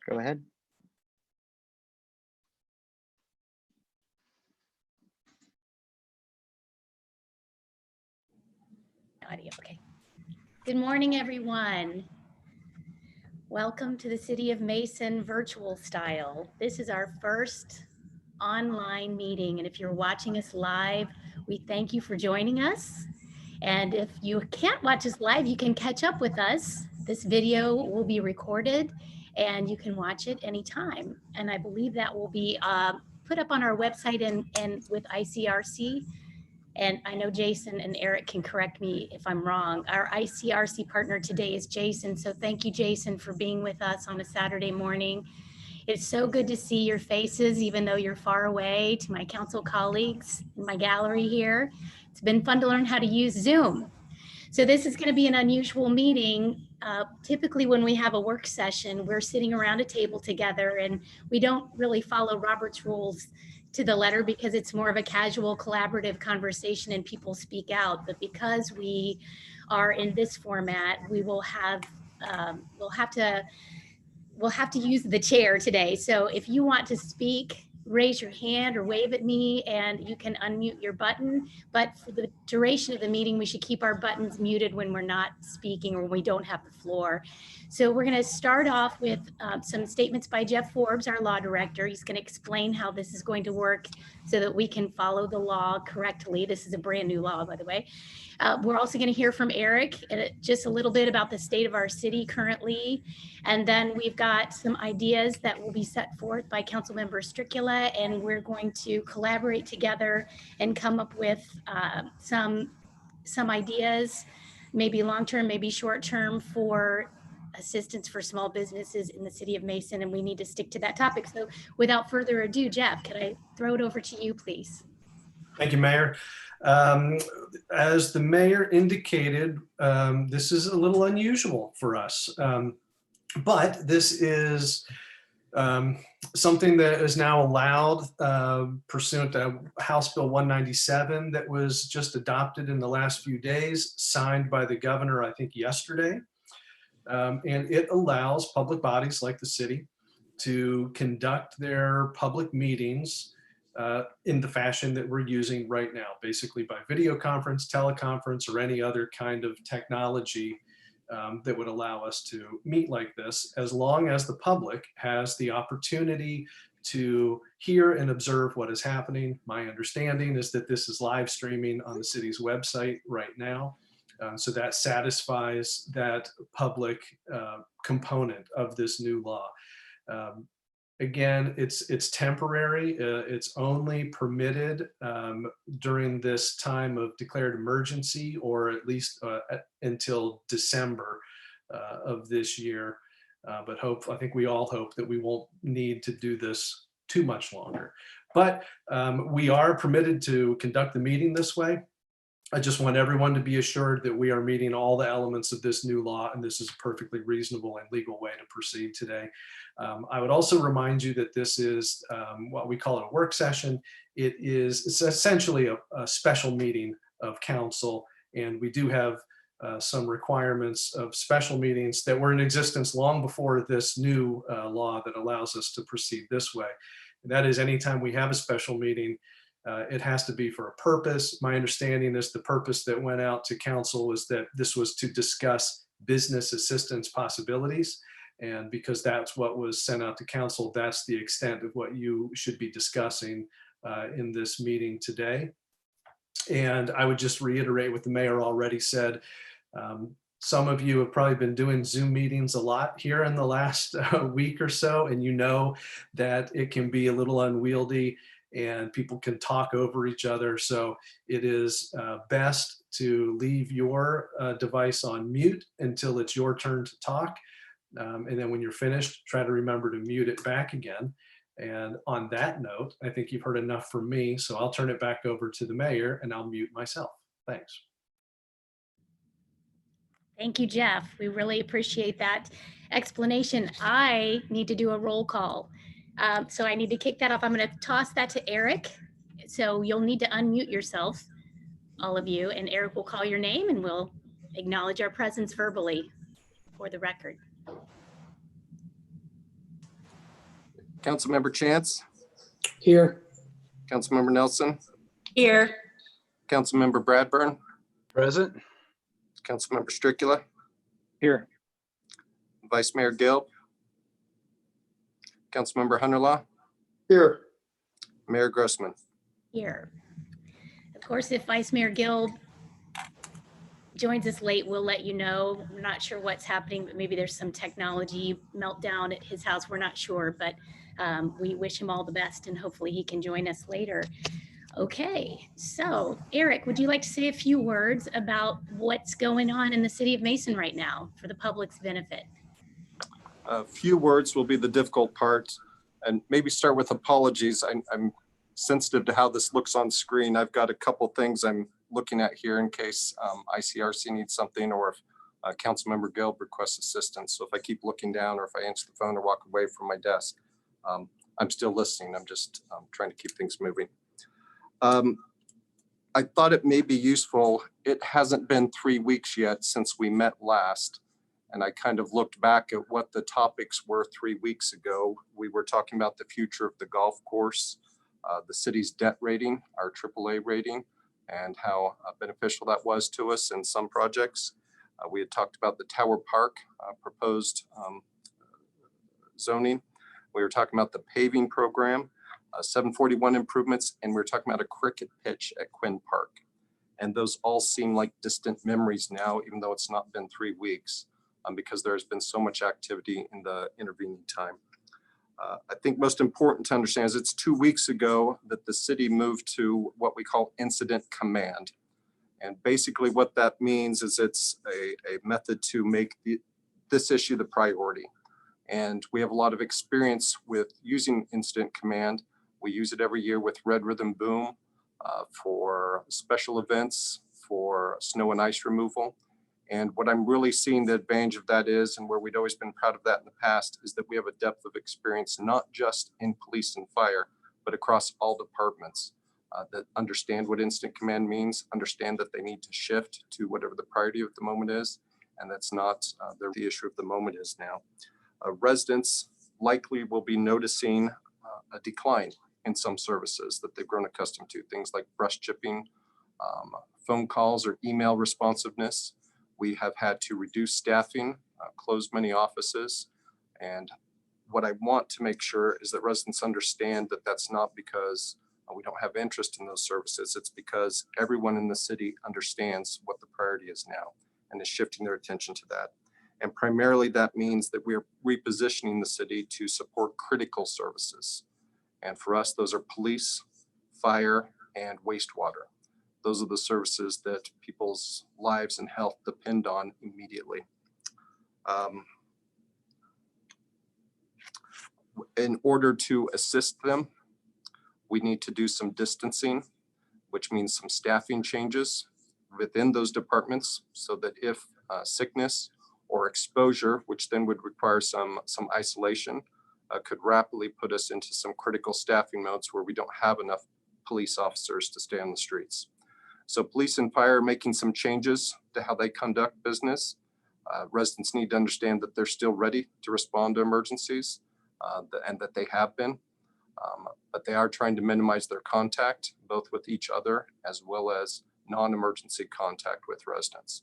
Go ahead. Audio, okay. Good morning, everyone. Welcome to the City of Mason virtual style. This is our first online meeting, and if you're watching us live, we thank you for joining us. And if you can't watch us live, you can catch up with us. This video will be recorded and you can watch it anytime. And I believe that will be put up on our website and with ICRC. And I know Jason and Eric can correct me if I'm wrong. Our ICRC partner today is Jason. So thank you, Jason, for being with us on a Saturday morning. It's so good to see your faces, even though you're far away. To my council colleagues in my gallery here, it's been fun to learn how to use Zoom. So this is going to be an unusual meeting. Typically when we have a work session, we're sitting around a table together and we don't really follow Robert's rules to the letter because it's more of a casual collaborative conversation and people speak out. But because we are in this format, we will have, we'll have to use the chair today. So if you want to speak, raise your hand or wave at me and you can unmute your button. But for the duration of the meeting, we should keep our buttons muted when we're not speaking or when we don't have the floor. So we're going to start off with some statements by Jeff Forbes, our law director. He's going to explain how this is going to work so that we can follow the law correctly. This is a brand new law, by the way. We're also going to hear from Eric just a little bit about the state of our city currently. And then we've got some ideas that will be set forth by Councilmember Stricula, and we're going to collaborate together and come up with some ideas, maybe long-term, maybe short-term, for assistance for small businesses in the city of Mason, and we need to stick to that topic. So without further ado, Jeff, could I throw it over to you, please? Thank you, Mayor. As the mayor indicated, this is a little unusual for us, but this is something that is now allowed pursuant to House Bill 197 that was just adopted in the last few days, signed by the governor, I think yesterday. And it allows public bodies like the city to conduct their public meetings in the fashion that we're using right now, basically by video conference, teleconference, or any other kind of technology that would allow us to meet like this, as long as the public has the opportunity to hear and observe what is happening. My understanding is that this is live streaming on the city's website right now. So that satisfies that public component of this new law. Again, it's temporary. It's only permitted during this time of declared emergency, or at least until December of this year. But I think we all hope that we won't need to do this too much longer. But we are permitted to conduct the meeting this way. I just want everyone to be assured that we are meeting all the elements of this new law, and this is a perfectly reasonable and legal way to proceed today. I would also remind you that this is what we call a work session. It's essentially a special meeting of council, and we do have some requirements of special meetings that were in existence long before this new law that allows us to proceed this way. And that is, anytime we have a special meeting, it has to be for a purpose. My understanding is the purpose that went out to council was that this was to discuss business assistance possibilities. And because that's what was sent out to council, that's the extent of what you should be discussing in this meeting today. And I would just reiterate what the mayor already said. Some of you have probably been doing Zoom meetings a lot here in the last week or so, and you know that it can be a little unwieldy and people can talk over each other. So it is best to leave your device on mute until it's your turn to talk. And then when you're finished, try to remember to mute it back again. And on that note, I think you've heard enough from me, so I'll turn it back over to the mayor and I'll mute myself. Thanks. Thank you, Jeff. We really appreciate that explanation. I need to do a roll call. So I need to kick that off. I'm going to toss that to Eric. So you'll need to unmute yourself, all of you, and Eric will call your name and we'll acknowledge our presence verbally for the record. Councilmember Chance, Here. Councilmember Nelson, Here. Councilmember Bradburn, Present. Councilmember Stricula, Here. Vice Mayor Gill, Councilmember Hunterlaw, Here. Mayor Grossman. Here. Of course, if Vice Mayor Gill joins us late, we'll let you know. I'm not sure what's happening, but maybe there's some technology meltdown at his house. We're not sure, but we wish him all the best and hopefully he can join us later. Okay, so Eric, would you like to say a few words about what's going on in the city of Mason right now for the public's benefit? A few words will be the difficult part, and maybe start with apologies. I'm sensitive to how this looks on screen. I've got a couple things I'm looking at here in case ICRC needs something, or if Councilmember Gill requests assistance. So if I keep looking down or if I answer the phone or walk away from my desk, I'm still listening. I'm just trying to keep things moving. I thought it may be useful. It hasn't been 3 weeks yet since we met last. And I kind of looked back at what the topics were 3 weeks ago. We were talking about the future of the golf course, the city's debt rating, our AAA rating, and how beneficial that was to us in some projects. We had talked about the Tower Park proposed zoning. We were talking about the paving program, 741 improvements, and we were talking about a cricket pitch at Quinn Park. And those all seem like distant memories now, even though it's not been 3 weeks, because there has been so much activity in the intervening time. I think most important to understand is it's 2 weeks ago that the city moved to what we call incident command. And basically what that means is it's a method to make this issue the priority. And we have a lot of experience with using incident command. We use it every year with Red Rhythm Boom for special events, for snow and ice removal. And what I'm really seeing the advantage of that is, and where we'd always been proud of that in the past, is that we have a depth of experience, not just in police and fire, but across all departments that understand what incident command means, understand that they need to shift to whatever the priority of the moment is, and that's not the issue of the moment is now. Residents likely will be noticing a decline in some services that they've grown accustomed to, things like brush chipping, phone calls or email responsiveness. We have had to reduce staffing, close many offices. And what I want to make sure is that residents understand that that's not because we don't have interest in those services. It's because everyone in the city understands what the priority is now and is shifting their attention to that. And primarily that means that we're repositioning the city to support critical services. And for us, those are police, fire, and wastewater. Those are the services that people's lives and health depend on immediately. In order to assist them, we need to do some distancing, which means some staffing changes within those departments so that if sickness or exposure, which then would require some isolation, could rapidly put us into some critical staffing modes where we don't have enough police officers to stay on the streets. So police and fire are making some changes to how they conduct business. Residents need to understand that they're still ready to respond to emergencies and that they have been, but they are trying to minimize their contact, both with each other as well as non-emergency contact with residents.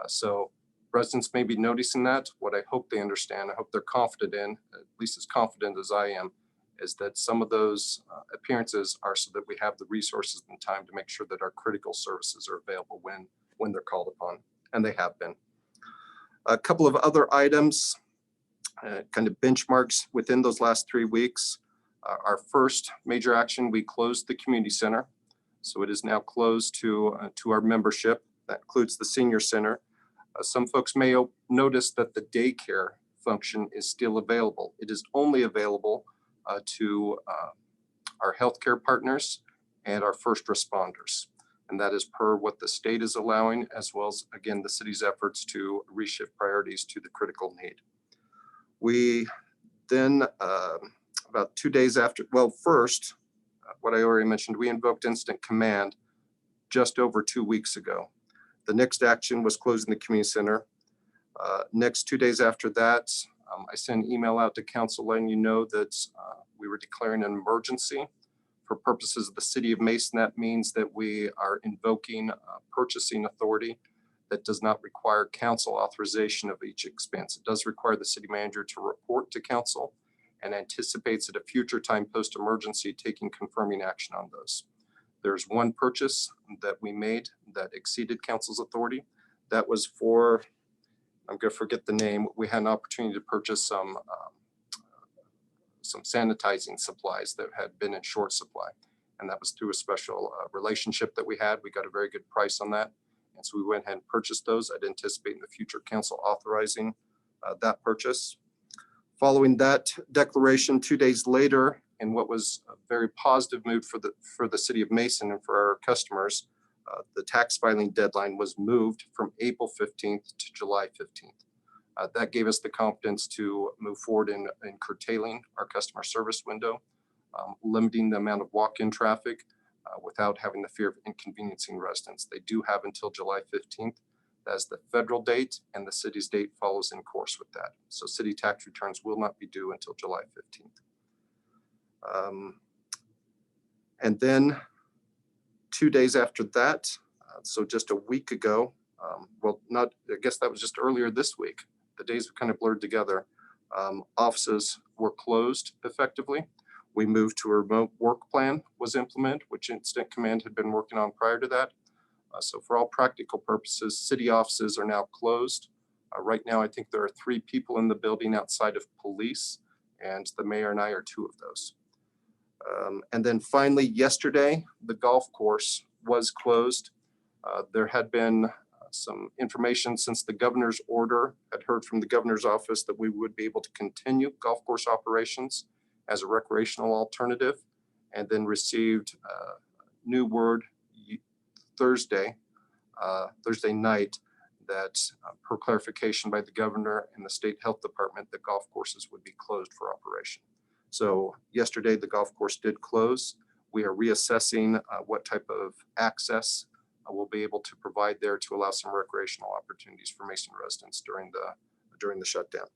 So residents may be noticing that. What I hope they understand, I hope they're confident in, at least as confident as I am, is that some of those appearances are so that we have the resources and time to make sure that our critical services are available when they're called upon, and they have been. A couple of other items, kind of benchmarks within those last 3 weeks. Our first major action, we closed the community center. So it is now closed to our membership. That includes the senior center. Some folks may notice that the daycare function is still available. It is only available to our healthcare partners and our first responders. And that is per what the state is allowing, as well as, again, the city's efforts to reshift priorities to the critical need. We then, about 2 days after, well, first, what I already mentioned, we invoked instant command just over 2 weeks ago. The next action was closing the community center. Next 2 days after that, I sent an email out to council letting you know that we were declaring an emergency. For purposes of the city of Mason, that means that we are invoking purchasing authority that does not require council authorization of each expense. It does require the city manager to report to council and anticipates at a future time post-emergency taking confirming action on those. There's one purchase that we made that exceeded council's authority. That was for, I'm going to forget the name. We had an opportunity to purchase some sanitizing supplies that had been in short supply. And that was through a special relationship that we had. We got a very good price on that. And so we went ahead and purchased those. I'd anticipate in the future council authorizing that purchase. Following that declaration, 2 days later, in what was a very positive move for the city of Mason and for our customers, the tax filing deadline was moved from April 15th to July 15th. That gave us the confidence to move forward in curtailing our customer service window, limiting the amount of walk-in traffic without having the fear of inconveniencing residents. They do have until July 15th. That's the federal date, and the city's date follows in course with that. So city tax returns will not be due until July 15th. And then 2 days after that, so just a week ago, well, not, I guess that was just earlier this week. The days have kind of blurred together. Offices were closed effectively. We moved to a remote work plan was implemented, which Incident Command had been working on prior to that. So for all practical purposes, city offices are now closed. Right now, I think there are 3 people in the building outside of police, and the mayor and I are 2 of those. And then finally, yesterday, the golf course was closed. There had been some information since the governor's order. I'd heard from the governor's office that we would be able to continue golf course operations as a recreational alternative, and then received new word Thursday night that per clarification by the governor and the state health department, the golf courses would be closed for operation. So yesterday, the golf course did close. We are reassessing what type of access we'll be able to provide there to allow some recreational opportunities for Mason residents during the shutdown.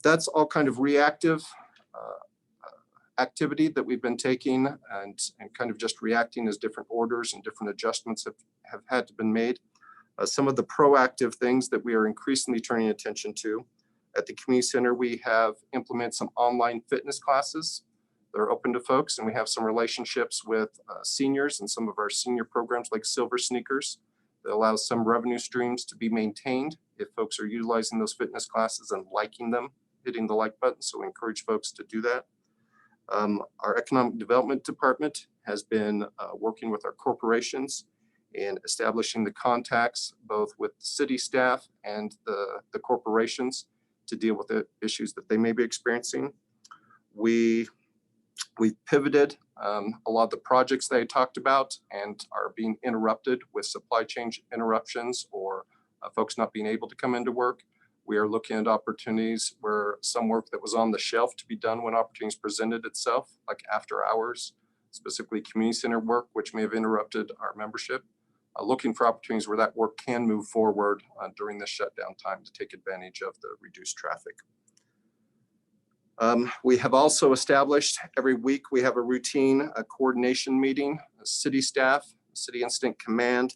That's all kind of reactive activity that we've been taking and kind of just reacting as different orders and different adjustments have had to been made. Some of the proactive things that we are increasingly turning attention to. At the community center, we have implemented some online fitness classes. They're open to folks, and we have some relationships with seniors and some of our senior programs like Silver Sneakers that allows some revenue streams to be maintained if folks are utilizing those fitness classes and liking them, hitting the like button. So we encourage folks to do that. Our economic development department has been working with our corporations in establishing the contacts both with city staff and the corporations to deal with the issues that they may be experiencing. We've pivoted a lot of the projects that I talked about and are being interrupted with supply chain interruptions or folks not being able to come into work. We are looking at opportunities where some work that was on the shelf to be done when opportunities presented itself, like after hours, specifically community center work, which may have interrupted our membership. Looking for opportunities where that work can move forward during this shutdown time to take advantage of the reduced traffic. We have also established every week, we have a routine coordination meeting, city staff, city incident command,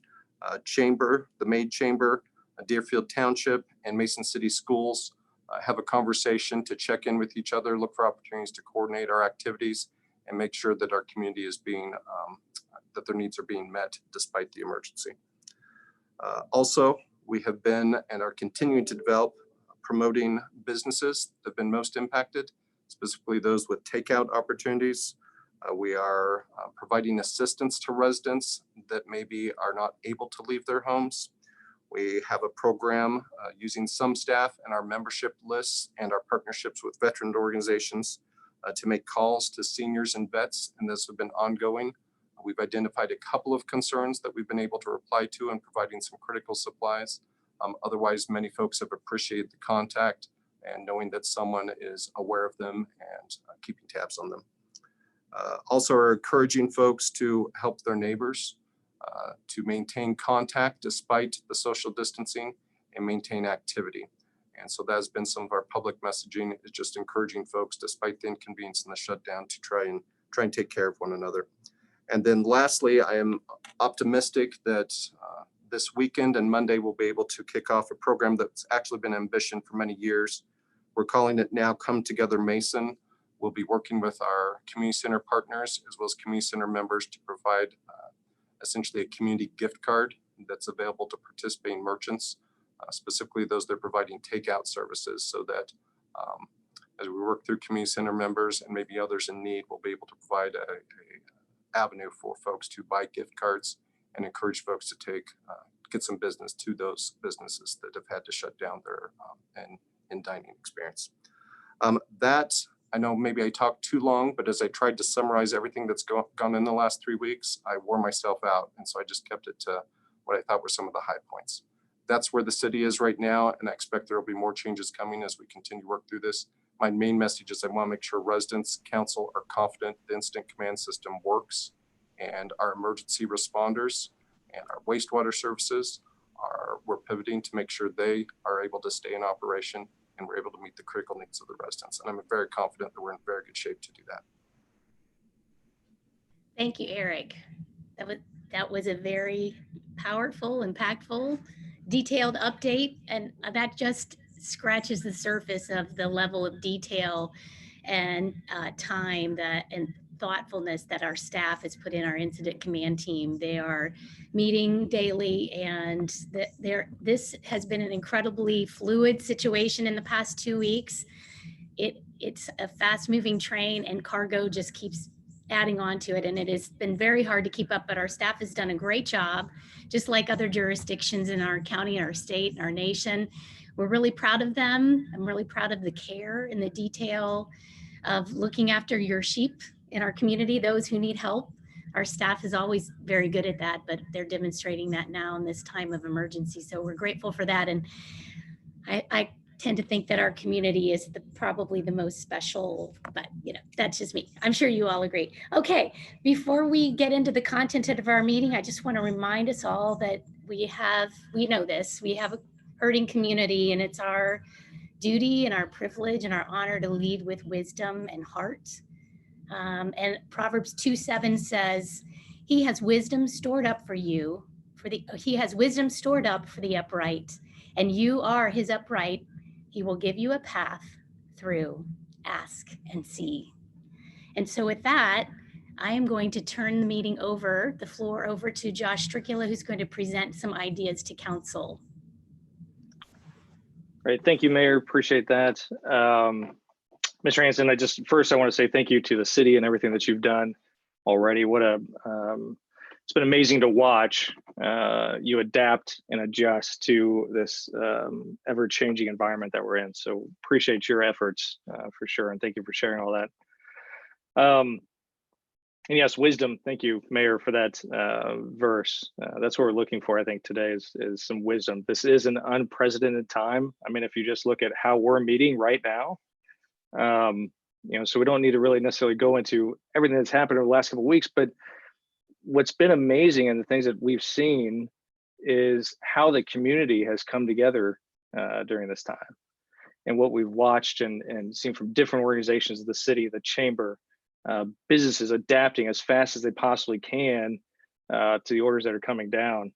chamber, the maid chamber, Deerfield Township, and Mason City Schools have a conversation to check in with each other, look for opportunities to coordinate our activities, and make sure that our community is being, that their needs are being met despite the emergency. Also, we have been and are continuing to develop promoting businesses that have been most impacted, specifically those with takeout opportunities. We are providing assistance to residents that maybe are not able to leave their homes. We have a program using some staff and our membership lists and our partnerships with veteran organizations to make calls to seniors and vets, and this has been ongoing. We've identified a couple of concerns that we've been able to reply to and providing some critical supplies. Otherwise, many folks have appreciated the contact and knowing that someone is aware of them and keeping tabs on them. Also are encouraging folks to help their neighbors to maintain contact despite the social distancing and maintain activity. And so that has been some of our public messaging, is just encouraging folks, despite the inconvenience and the shutdown, to try and take care of one another. And then lastly, I am optimistic that this weekend and Monday we'll be able to kick off a program that's actually been ambition for many years. We're calling it now Come Together Mason. We'll be working with our community center partners as well as community center members to provide essentially a community gift card that's available to participating merchants, specifically those that are providing takeout services, so that as we work through community center members and maybe others in need, we'll be able to provide a avenue for folks to buy gift cards and encourage folks to get some business to those businesses that have had to shut down their in dining experience. That, I know maybe I talked too long, but as I tried to summarize everything that's gone in the last 3 weeks, I wore myself out. And so I just kept it to what I thought were some of the high points. That's where the city is right now, and I expect there will be more changes coming as we continue to work through this. My main message is I want to make sure residents, council are confident the incident command system works, and our emergency responders and our wastewater services we're pivoting to make sure they are able to stay in operation and we're able to meet the critical needs of the residents. And I'm very confident that we're in very good shape to do that. Thank you, Eric. That was a very powerful, impactful, detailed update, and that just scratches the surface of the level of detail and time and thoughtfulness that our staff has put in our incident command team. They are meeting daily, and this has been an incredibly fluid situation in the past 2 weeks. It's a fast-moving train, and cargo just keeps adding on to it, and it has been very hard to keep up, but our staff has done a great job, just like other jurisdictions in our county, our state, and our nation. We're really proud of them. I'm really proud of the care and the detail of looking after your sheep in our community, those who need help. Our staff is always very good at that, but they're demonstrating that now in this time of emergency. So we're grateful for that. And I tend to think that our community is probably the most special, but that's just me. I'm sure you all agree. Okay, before we get into the content of our meeting, I just want to remind us all that we have a hurting community, and it's our duty and our privilege and our honor to lead with wisdom and heart. And Proverbs 2:7 says, he has wisdom stored up for you, he has wisdom stored up for the upright, and you are his upright. He will give you a path through. Ask and see. And so with that, I am going to turn the floor over to Josh Stricula, who's going to present some ideas to council. Great, thank you, Mayor. Appreciate that. Mr. Hanson, I want to say thank you to the city and everything that you've done already. It's been amazing to watch you adapt and adjust to this ever-changing environment that we're in. So appreciate your efforts for sure, and thank you for sharing all that. And yes, wisdom. Thank you, Mayor, for that verse. That's what we're looking for, I think, today is some wisdom. This is an unprecedented time. I mean, if you just look at how we're meeting right now, so we don't need to really necessarily go into everything that's happened over the last couple of weeks, but what's been amazing and the things that we've seen is how the community has come together during this time, and what we've watched and seen from different organizations of the city, the chamber, businesses adapting as fast as they possibly can to the orders that are coming down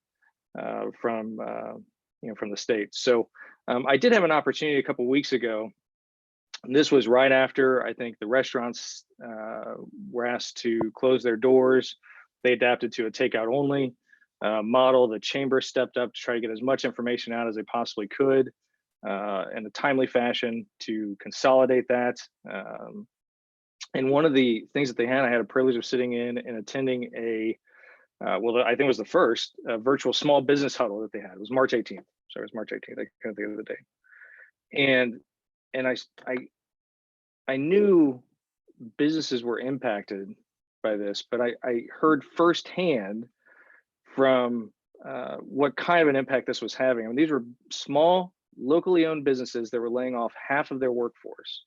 from the state. So I did have an opportunity a couple of weeks ago. And this was right after I think the restaurants were asked to close their doors. They adapted to a takeout only model. The chamber stepped up to try to get as much information out as they possibly could in a timely fashion to consolidate that. And one of the things that they had, I had a privilege of sitting in and attending I think it was the first virtual small business huddle that they had. It was March 18th. Sorry, it was March 18th. I can't think of the day. And I knew businesses were impacted by this, but I heard firsthand from what kind of an impact this was having. I mean, these were small, locally owned businesses that were laying off half of their workforce.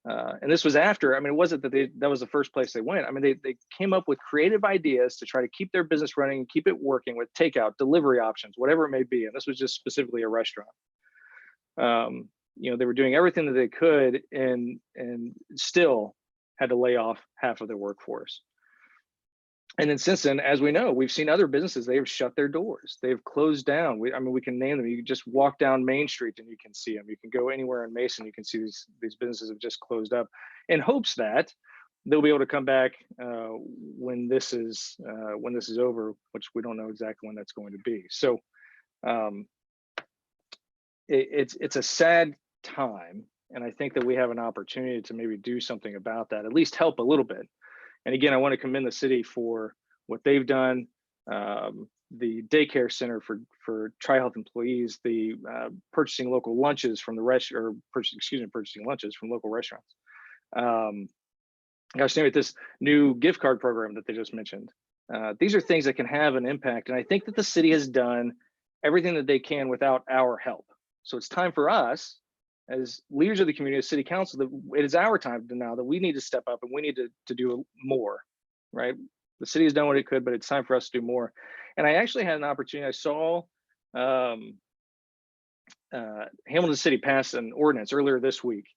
And this was after, it wasn't that that was the first place they went. They came up with creative ideas to try to keep their business running, keep it working with takeout, delivery options, whatever it may be. And this was just specifically a restaurant. they were doing everything that they could and still had to lay off half of their workforce. And then since then, as we know, we've seen other businesses, they have shut their doors. They've closed down. We can name them. You can just walk down Main Street and you can see them. You can go anywhere in Mason, you can see these businesses have just closed up in hopes that they'll be able to come back when this is over, which we don't know exactly when that's going to be. So it's a sad time. And I think that we have an opportunity to maybe do something about that, at least help a little bit. And again, I want to commend the city for what they've done. The daycare center for Tri-Health employees, the purchasing local lunches from purchasing lunches from local restaurants. Gosh, name it, this new gift card program that they just mentioned. These are things that can have an impact. And I think that the city has done everything that they can without our help. So it's time for us as leaders of the community, as city council, that it is our time now that we need to step up and we need to do more, right? The city has done what it could, but it's time for us to do more. And I actually had an opportunity. I saw Hamilton City passed an ordinance earlier this week.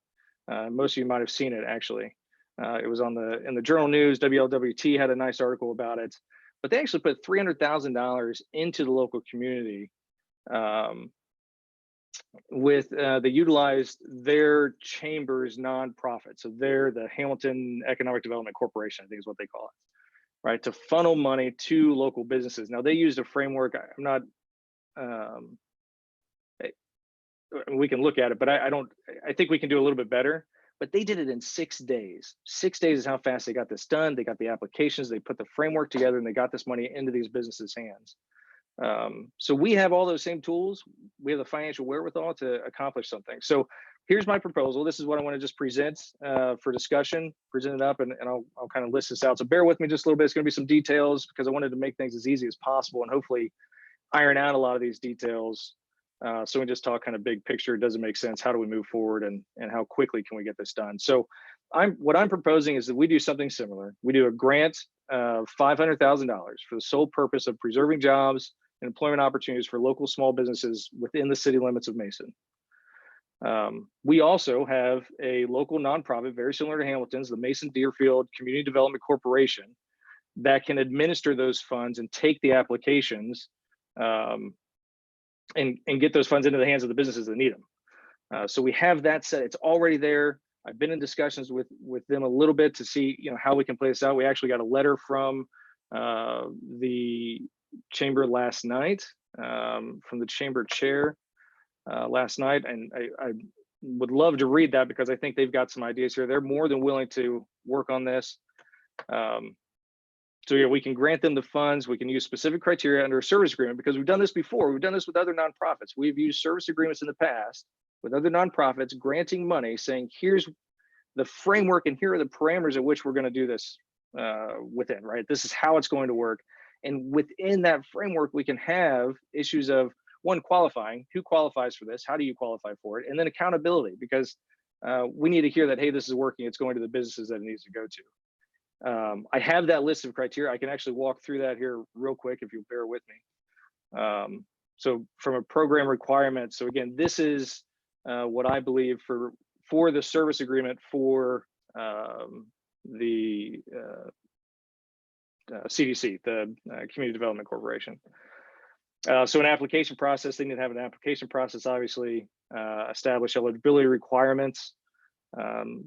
Most of you might have seen it actually. It was in the Journal News. WLWT had a nice article about it, but they actually put $300,000 into the local community. They utilized their chamber's nonprofit. So they're the Hamilton Economic Development Corporation, I think is what they call it, right? To funnel money to local businesses. Now they used a framework. I'm not, we can look at it, but I think we can do a little bit better, but they did it in 6 days. 6 days is how fast they got this done. They got the applications, they put the framework together, and they got this money into these businesses' hands. So we have all those same tools. We have the financial wherewithal to accomplish something. So here's my proposal. This is what I want to just present for discussion, present it up, and I'll kind of list this out. So bear with me just a little bit. It's going to be some details because I wanted to make things as easy as possible and hopefully iron out a lot of these details. So we just talk kind of big picture. Does it make sense? How do we move forward, and how quickly can we get this done? So what I'm proposing is that we do something similar. We do a grant of $500,000 for the sole purpose of preserving jobs and employment opportunities for local small businesses within the city limits of Mason. We also have a local nonprofit, very similar to Hamilton's, the Mason Deerfield Community Development Corporation, that can administer those funds and take the applications and get those funds into the hands of the businesses that need them. So we have that set. It's already there. I've been in discussions with them a little bit to see how we can play this out. We actually got a letter from the chamber last night, from the chamber chair last night, and I would love to read that because I think they've got some ideas here. They're more than willing to work on this. So yeah, we can grant them the funds. We can use specific criteria under a service agreement because we've done this before. We've done this with other nonprofits. We've used service agreements in the past with other nonprofits, granting money, saying here's the framework and here are the parameters at which we're going to do this within, right? This is how it's going to work. And within that framework, we can have issues of one, qualifying, who qualifies for this? How do you qualify for it? And then accountability, because we need to hear that, hey, this is working. It's going to the businesses that it needs to go to. I have that list of criteria. I can actually walk through that here real quick if you'll bear with me. So from a program requirement, so again, this is what I believe for the service agreement for the CDC, the Community Development Corporation. So an application process, they need to have an application process, obviously, establish eligibility requirements,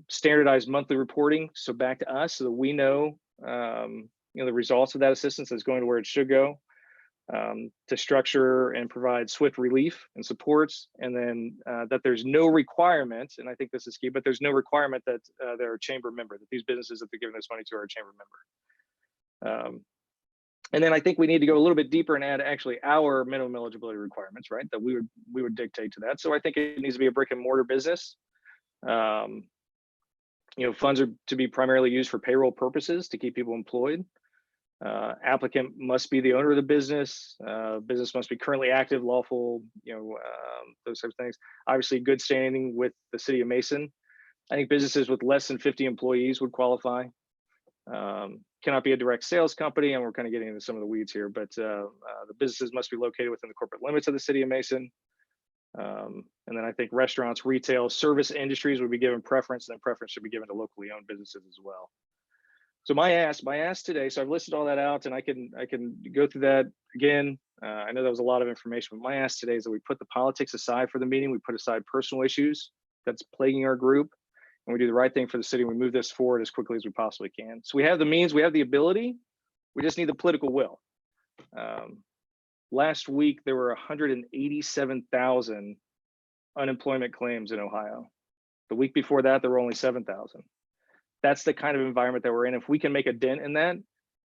standardized monthly reporting. So back to us so that we know, the results of that assistance is going to where it should go, to structure and provide swift relief and supports. And then that there's no requirement, and I think this is key, but there's no requirement that they're a chamber member, that these businesses that they're giving this money to are a chamber member. And then I think we need to go a little bit deeper and add actually our minimum eligibility requirements, right? That we would dictate to that. So I think it needs to be a brick and mortar business. Funds are to be primarily used for payroll purposes to keep people employed. Applicant must be the owner of the business. Business must be currently active, lawful, those types of things. Obviously, good standing with the city of Mason. I think businesses with less than 50 employees would qualify. Cannot be a direct sales company, and we're kind of getting into some of the weeds here, but the businesses must be located within the corporate limits of the city of Mason. And then I think restaurants, retail, service industries would be given preference, and then preference should be given to locally owned businesses as well. So my ask today, so I've listed all that out, and I can go through that again. I know that was a lot of information, but my ask today is that we put the politics aside for the meeting. We put aside personal issues that's plaguing our group, and we do the right thing for the city. We move this forward as quickly as we possibly can. So we have the means, we have the ability, we just need the political will. Last week, there were 187,000 unemployment claims in Ohio. The week before that, there were only 7,000. That's the kind of environment that we're in. If we can make a dent in that,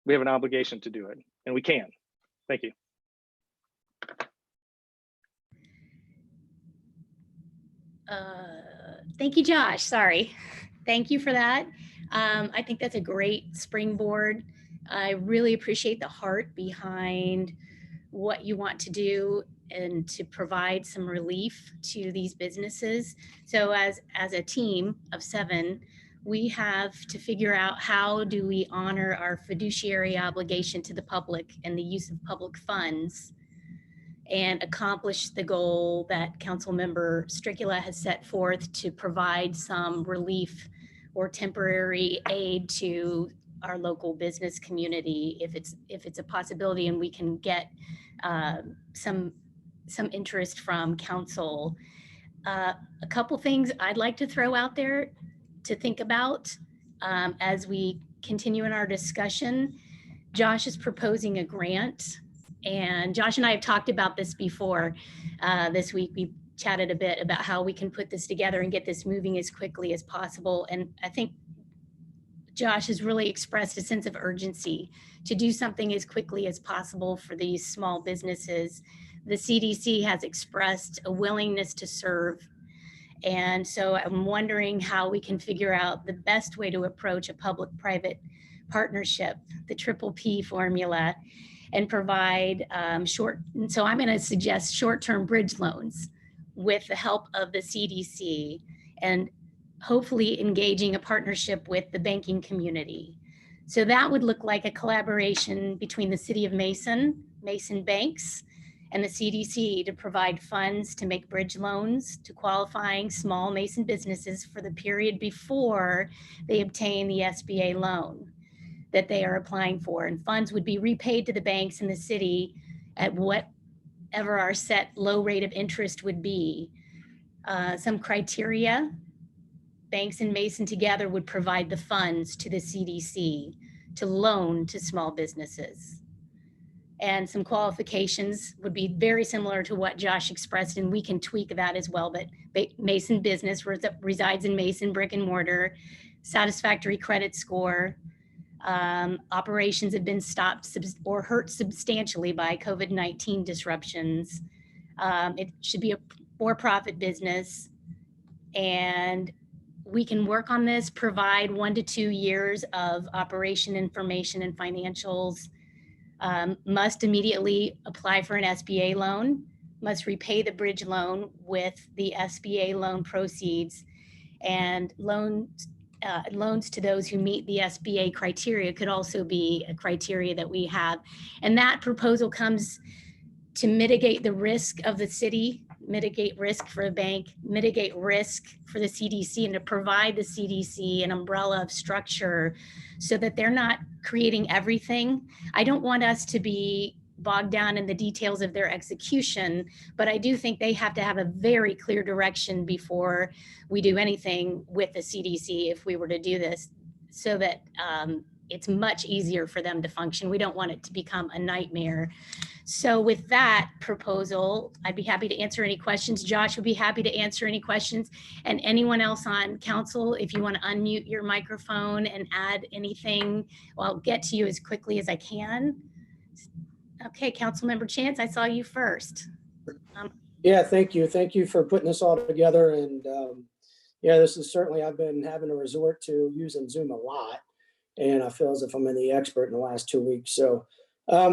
we have an obligation to do it, and we can. Thank you. Thank you, Josh. Sorry. Thank you for that. I think that's a great springboard. I really appreciate the heart behind what you want to do and to provide some relief to these businesses. So as a team of 7, we have to figure out how do we honor our fiduciary obligation to the public and the use of public funds and accomplish the goal that Councilmember Stricula has set forth to provide some relief or temporary aid to our local business community if it's a possibility and we can get some interest from council. A couple things I'd like to throw out there to think about as we continue in our discussion. Josh is proposing a grant, and Josh and I have talked about this before. This week we chatted a bit about how we can put this together and get this moving as quickly as possible. And I think Josh has really expressed a sense of urgency to do something as quickly as possible for these small businesses. The CDC has expressed a willingness to serve. And so I'm wondering how we can figure out the best way to approach a public-private partnership, the triple P formula, and provide so I'm going to suggest short-term bridge loans with the help of the CDC and hopefully engaging a partnership with the banking community. So that would look like a collaboration between the City of Mason Banks, and the CDC to provide funds to make bridge loans to qualifying small Mason businesses for the period before they obtain the SBA loan that they are applying for. And funds would be repaid to the banks in the city at whatever our set low rate of interest would be. Some criteria: banks and Mason together would provide the funds to the CDC to loan to small businesses. And some qualifications would be very similar to what Josh expressed, and we can tweak that as well. But Mason business resides in Mason, brick and mortar, satisfactory credit score, operations have been stopped or hurt substantially by COVID-19 disruptions. It should be a for-profit business, and we can work on this, provide 1 to 2 years of operation information and financials, must immediately apply for an SBA loan, must repay the bridge loan with the SBA loan proceeds, and loans to those who meet the SBA criteria could also be a criteria that we have. And that proposal comes to mitigate the risk of the city, mitigate risk for a bank, mitigate risk for the CDC, and to provide the CDC an umbrella of structure so that they're not creating everything. I don't want us to be bogged down in the details of their execution, but I do think they have to have a very clear direction before we do anything with the CDC if we were to do this, so that it's much easier for them to function. We don't want it to become a nightmare. So with that proposal, I'd be happy to answer any questions. Josh would be happy to answer any questions. And anyone else on council, if you want to unmute your microphone and add anything, I'll get to you as quickly as I can. Okay, Councilmember Chance, I saw you first. Yeah, thank you. Thank you for putting this all together. And yeah, this is certainly, I've been having to resort to using Zoom a lot, and I feel as if I'm in the expert in the last 2 weeks. So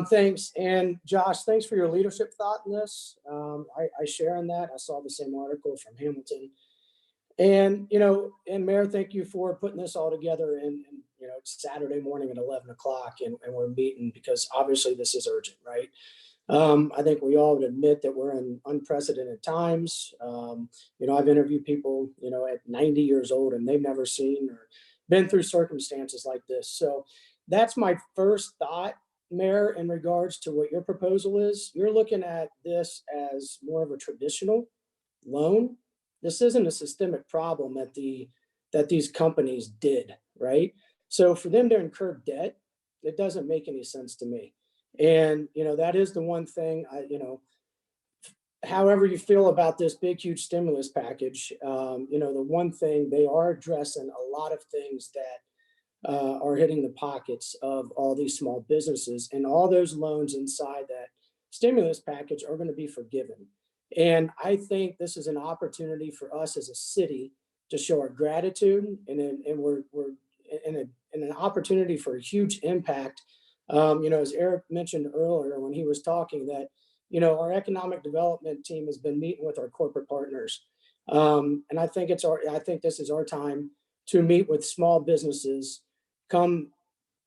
thanks. And Josh, thanks for your leadership thought in this. I share in that. I saw the same article from Hamilton. And, and Mayor, thank you for putting this all together. And it's Saturday morning at 11 o'clock and we're meeting because obviously this is urgent, right? I think we all would admit that we're in unprecedented times. I've interviewed people, at 90 years old, and they've never seen or been through circumstances like this. So that's my first thought, Mayor, in regards to what your proposal is. You're looking at this as more of a traditional loan. This isn't a systemic problem that these companies did, right? So for them to incur debt, it doesn't make any sense to me. And, that is the one thing however you feel about this big, huge stimulus package, the one thing they are addressing a lot of things that are hitting the pockets of all these small businesses, and all those loans inside that stimulus package are going to be forgiven. And I think this is an opportunity for us as a city to show our gratitude, and we're in an opportunity for a huge impact. As Eric mentioned earlier when he was talking, that our economic development team has been meeting with our corporate partners, and I think this is our time to meet with small businesses, come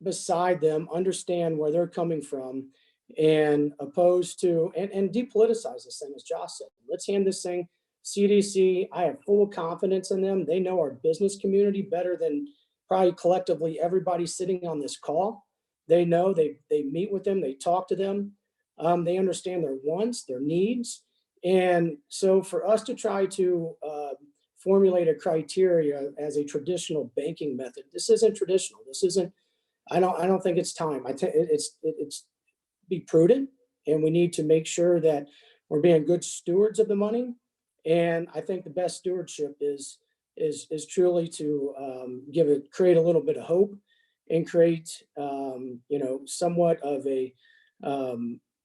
beside them, understand where they're coming from, and opposed to and depoliticize this thing, as Josh said. Let's hand this thing CDC. I have full confidence in them. They know our business community better than probably collectively everybody sitting on this call. They know, they meet with them, they talk to them, they understand their wants, their needs. And so for us to try to formulate a criteria as a traditional banking method, this isn't traditional. This isn't, I don't think it's time. It's be prudent, and we need to make sure that we're being good stewards of the money. And I think the best stewardship is truly to create a little bit of hope, and create somewhat of a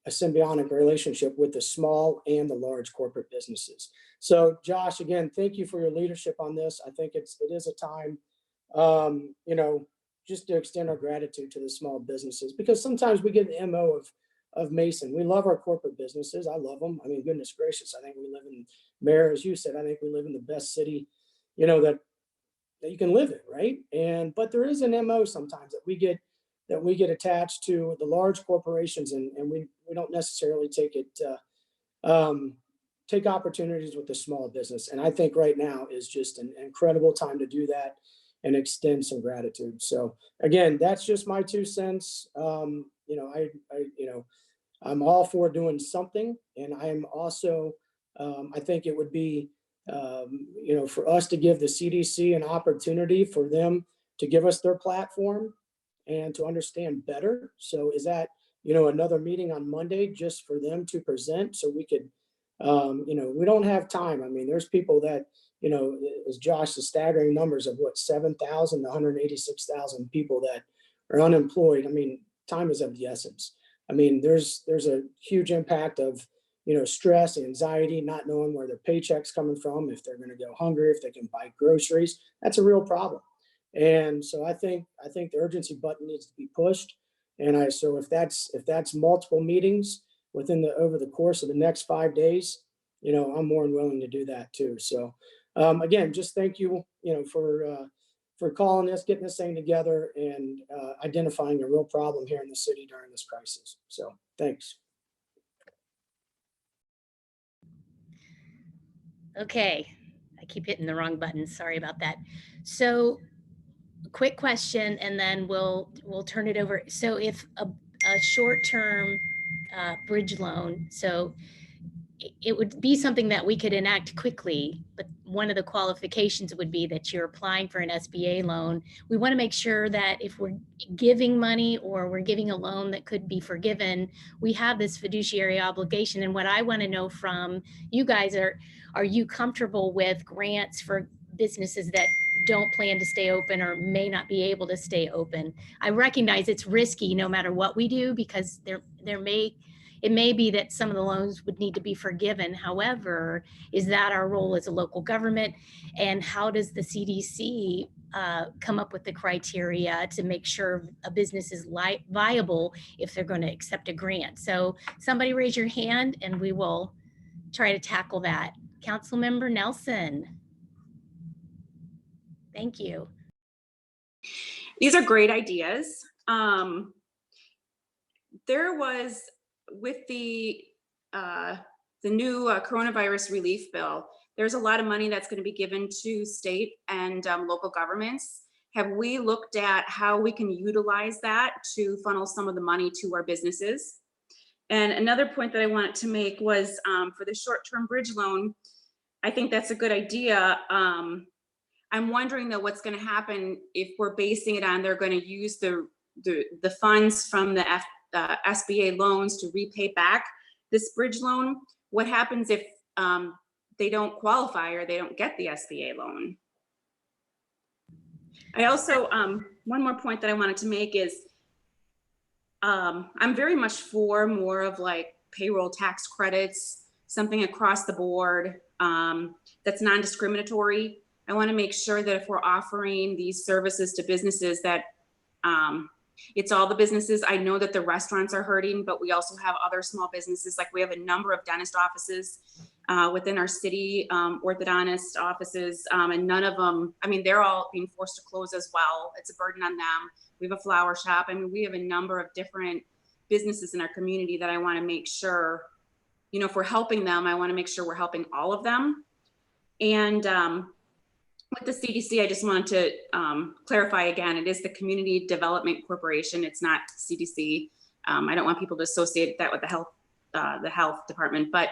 symbiotic relationship with the small and the large corporate businesses. So Josh, again, thank you for your leadership on this. I think it is a time, just to extend our gratitude to the small businesses, because sometimes we get the MO of Mason. We love our corporate businesses. I love them. I mean, goodness gracious, I think we live in, Mayor, as you said, I think we live in the best city, that you can live in, right? But there is an MO sometimes that we get attached to the large corporations, and we don't necessarily take opportunities with the small business. And I think right now is just an incredible time to do that and extend some gratitude. So again, that's just my 2 cents. I'm all for doing something, and I'm also, I think it would be, for us to give the CDC an opportunity for them to give us their platform and to understand better. So is that, another meeting on Monday just for them to present, so we could, we don't have time. I mean, there's people that, as Josh, the staggering numbers of 7,000 to 186,000 people that are unemployed. I mean, time is of the essence. I mean, there's a huge impact of, stress, anxiety, not knowing where their paycheck's coming from, if they're going to go hungry, if they can buy groceries. That's a real problem. And so I think the urgency button needs to be pushed. And so if that's multiple meetings over the course of the next 5 days, I'm more than willing to do that too. So again, just thank you, for calling us, getting this thing together, and identifying a real problem here in the city during this crisis. So thanks. Okay, I keep hitting the wrong button. Sorry about that. So quick question, and then we'll turn it over. So if a short-term bridge loan, so it would be something that we could enact quickly, but one of the qualifications would be that you're applying for an SBA loan. We want to make sure that if we're giving money or we're giving a loan that could be forgiven, we have this fiduciary obligation. And what I want to know from you guys are you comfortable with grants for businesses that don't plan to stay open or may not be able to stay open? I recognize it's risky no matter what we do, because it may be that some of the loans would need to be forgiven. However, is that our role as a local government? And how does the CDC come up with the criteria to make sure a business is viable if they're going to accept a grant? So somebody raise your hand and we will try to tackle that. Councilmember Nelson. Thank you. These are great ideas. There was with the new coronavirus relief bill, there's a lot of money that's going to be given to state and local governments. Have we looked at how we can utilize that to funnel some of the money to our businesses? And another point that I wanted to make was for the short-term bridge loan, I think that's a good idea. I'm wondering though, what's going to happen if we're basing it on they're going to use the funds from the SBA loans to repay back this bridge loan. What happens if they don't qualify or they don't get the SBA loan? I also, one more point that I wanted to make is I'm very much for more of like payroll tax credits, something across the board that's non-discriminatory. I want to make sure that if we're offering these services to businesses that it's all the businesses. I know that the restaurants are hurting, but we also have other small businesses. Like we have a number of dentist offices within our city, orthodontist offices, and none of them, I mean, they're all being forced to close as well. It's a burden on them. We have a flower shop. I mean, we have a number of different businesses in our community that I want to make sure, you know, if we're helping them, I want to make sure we're helping all of them. And with the CDC, I just wanted to clarify again, it is the Community Development Corporation. It's not CDC. I don't want people to associate that with the health department, but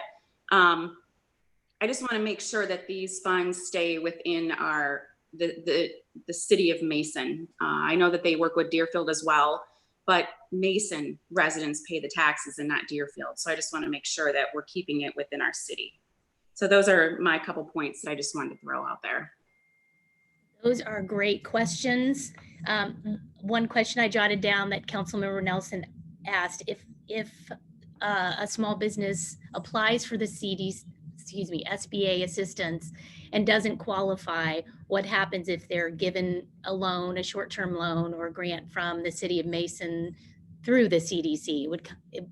I just want to make sure that these funds stay within the city of Mason. I know that they work with Deerfield as well, but Mason residents pay the taxes and not Deerfield. So I just want to make sure that we're keeping it within our city. So those are my couple points that I just wanted to throw out there. Those are great questions. One question I jotted down that Councilmember Nelson asked, if a small business applies for the SBA assistance and doesn't qualify, what happens if they're given a loan, a short-term loan or a grant from the city of Mason through the CDC?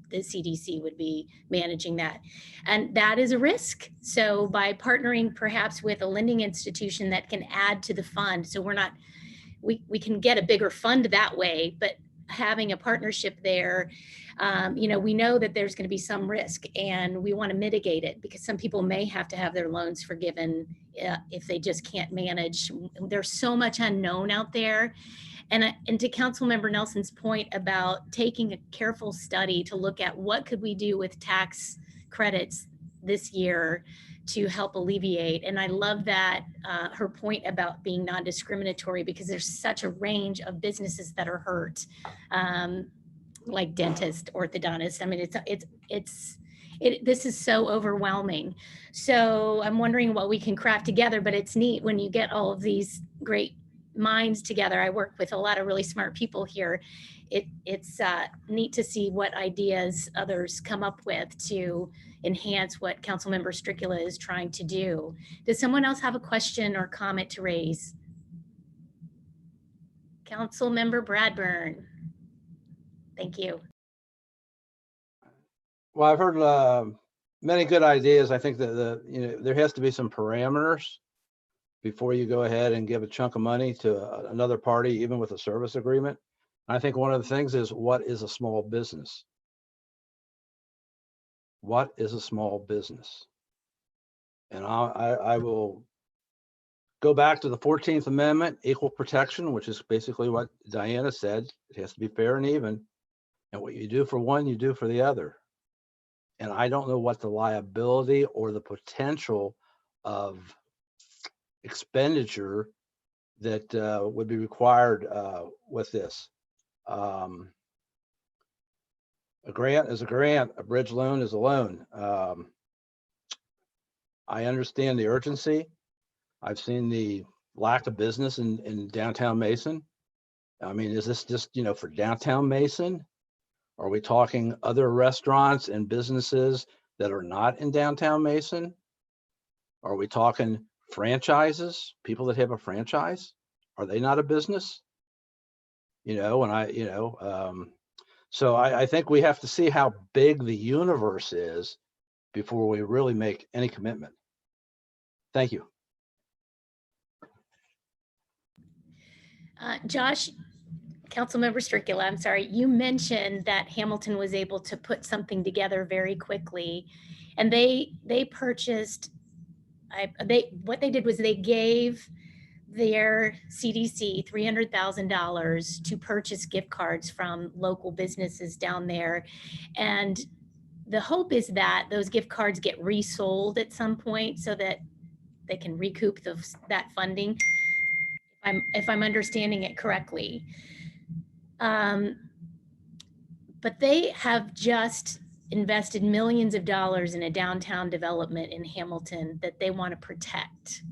The CDC would be managing that. And that is a risk. So by partnering perhaps with a lending institution that can add to the fund, so we can get a bigger fund that way, but having a partnership there, you know, we know that there's going to be some risk and we want to mitigate it because some people may have to have their loans forgiven if they just can't manage. There's so much unknown out there. And to Councilmember Nelson's point about taking a careful study to look at what could we do with tax credits this year to help alleviate. And I love that her point about being non-discriminatory because there's such a range of businesses that are hurt, like dentists, orthodontists. I mean, this is so overwhelming. So I'm wondering what we can craft together, but it's neat when you get all of these great minds together. I work with a lot of really smart people here. It's neat to see what ideas others come up with to enhance what Councilmember Stricula is trying to do. Does someone else have a question or comment to raise? Councilmember Bradburn. Thank you. Well, I've heard many good ideas. I think that there has to be some parameters before you go ahead and give a chunk of money to another party, even with a service agreement. I think one of the things is, what is a small business? What is a small business? And I will go back to the 14th Amendment, equal protection, which is basically what Diana said. It has to be fair and even. And what you do for one, you do for the other. And I don't know what the liability or the potential of expenditure that would be required with this. A grant is a grant, a bridge loan is a loan. I understand the urgency. I've seen the lack of business in downtown Mason. I mean, is this just, for downtown Mason? Are we talking other restaurants and businesses that are not in downtown Mason? Are we talking franchises, people that have a franchise? Are they not a business? So I think we have to see how big the universe is before we really make any commitment. Thank you. Josh, Councilmember Stricula, I'm sorry, you mentioned that Hamilton was able to put something together very quickly, and they purchased. What they did was they gave their CDC $300,000 to purchase gift cards from local businesses down there, and the hope is that those gift cards get resold at some point so that they can recoup that funding. If I'm understanding it correctly. But they have just invested millions of dollars in a downtown development in Hamilton that they want to protect.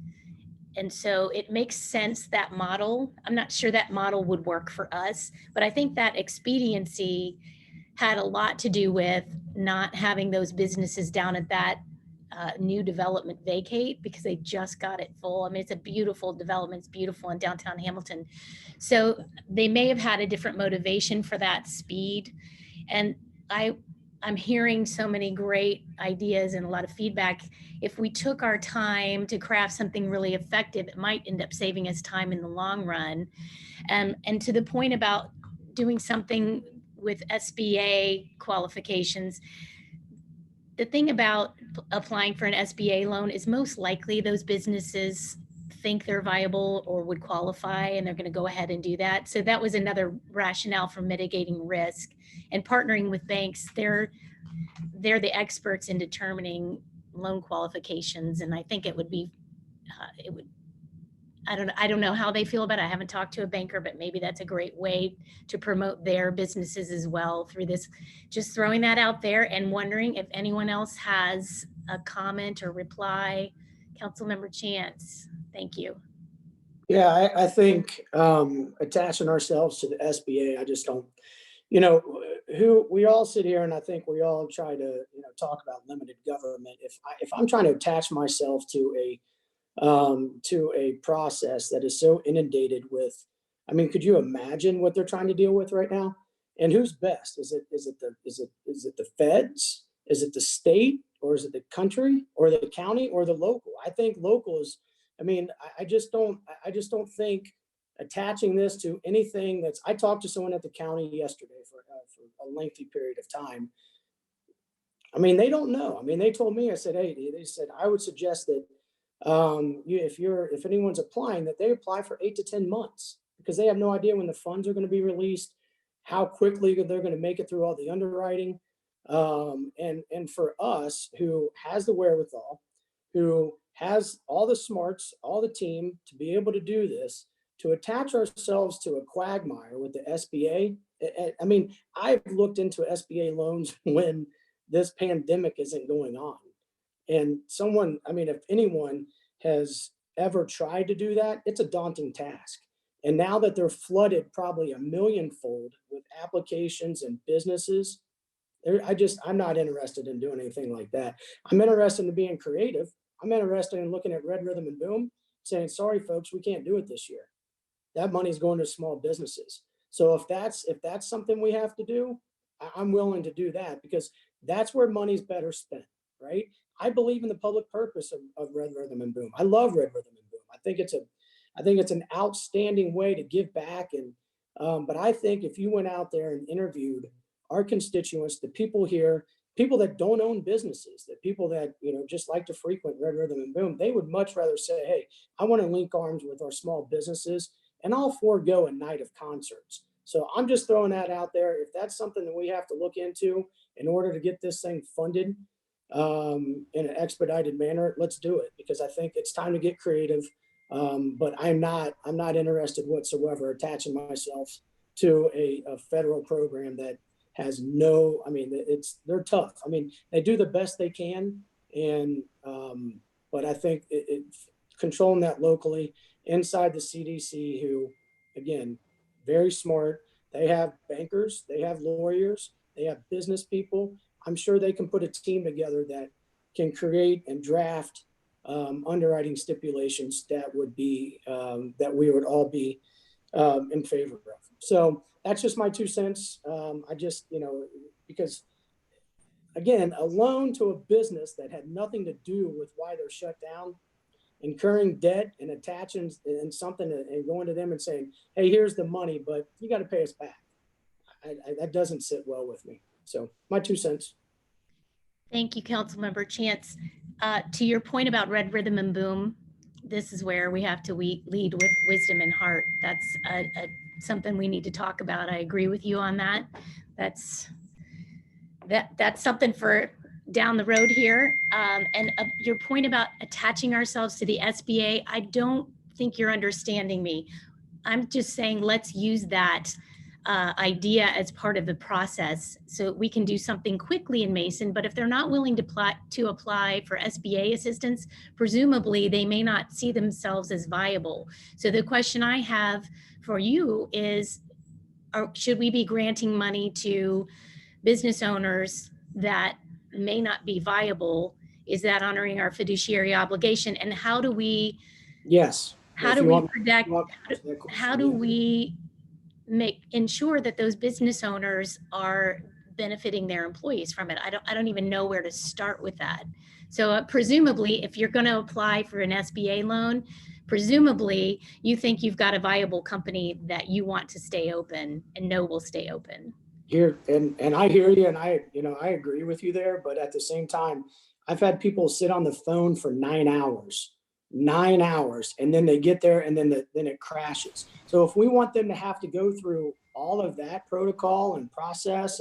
And so it makes sense, that model. I'm not sure that model would work for us, but I think that expediency had a lot to do with not having those businesses down at that new development vacate, because they just got it full. I mean, it's a beautiful development. It's beautiful in downtown Hamilton. So they may have had a different motivation for that speed. And I'm hearing so many great ideas and a lot of feedback. If we took our time to craft something really effective, it might end up saving us time in the long run. And to the point about doing something with SBA qualifications, the thing about applying for an SBA loan is most likely those businesses think they're viable or would qualify, and they're going to go ahead and do that. So that was another rationale for mitigating risk and partnering with banks. They're the experts in determining loan qualifications, and I think it would be I don't know how they feel about it. I haven't talked to a banker, but maybe that's a great way to promote their businesses as well through this. Just throwing that out there and wondering if anyone else has a comment or reply. Councilmember Chance, thank you. Yeah, I think attaching ourselves to the SBA, I just don't, who we all sit here and I think we all try to, talk about limited government. If I'm trying to attach myself to a process that is so inundated with, I mean, could you imagine what they're trying to deal with right now? And who's best? Is it the feds? Is it the state, or is it the country, or the county, or the local? I think local is. I mean, I just don't think attaching this to anything that's. I talked to someone at the county yesterday for a lengthy period of time. I mean, they don't know. I mean, they told me. I said, hey, they said I would suggest that if anyone's applying, that they apply for 8 to 10 months, because they have no idea when the funds are going to be released, how quickly they're going to make it through all the underwriting. And for us, who has the wherewithal, who has all the smarts, all the team to be able to do this, to attach ourselves to a quagmire with the SBA. I mean, I've looked into SBA loans when this pandemic isn't going on. And if anyone has ever tried to do that, it's a daunting task. And now that they're flooded probably a millionfold with applications and businesses, I'm not interested in doing anything like that. I'm interested in being creative. I'm interested in looking at Red Rhythm and Boom, saying, sorry, folks, we can't do it this year. That money's going to small businesses. So if that's something we have to do, I'm willing to do that, because that's where money's better spent, right? I believe in the public purpose of Red Rhythm and Boom. I love Red Rhythm and Boom. I think it's an outstanding way to give back. And but I think if you went out there and interviewed our constituents, the people here, people that don't own businesses, that people that just like to frequent Red Rhythm and Boom, they would much rather say, hey, I want to link arms with our small businesses, and I'll forego a night of concerts. So I'm just throwing that out there. If that's something that we have to look into in order to get this thing funded in an expedited manner, let's do it, because I think it's time to get creative. But I'm not interested whatsoever attaching myself to a federal program that has no. I mean, they're tough. I mean, they do the best they can, and but I think controlling that locally inside the CDC, who, again, very smart. They have bankers, they have lawyers, they have business people. I'm sure they can put a team together that can create and draft underwriting stipulations that would be that we would all be in favor of. So that's just my 2 cents. I just, because again, a loan to a business that had nothing to do with why they're shut down, incurring debt and attaching and something and going to them and saying, hey, here's the money, but you got to pay us back. That doesn't sit well with me. So my 2 cents. Thank you, Councilmember Chance. To your point about Red Rhythm and Boom, this is where we have to lead with wisdom and heart. That's something we need to talk about. I agree with you on that. That's something for down the road here. And your point about attaching ourselves to the SBA, I don't think you're understanding me. I'm just saying, let's use that idea as part of the process so we can do something quickly in Mason. But if they're not willing to apply for SBA assistance, presumably they may not see themselves as viable. So the question I have for you is, should we be granting money to business owners that may not be viable? Is that honoring our fiduciary obligation? And how do we, yes, how do we protect, how do we ensure that those business owners are benefiting their employees from it? I don't even know where to start with that. So presumably, if you're going to apply for an SBA loan, presumably you think you've got a viable company that you want to stay open and know will stay open. Here, and I hear you, and I agree with you there, but at the same time, I've had people sit on the phone for 9 hours, and then they get there and then it crashes. So if we want them to have to go through all of that protocol and process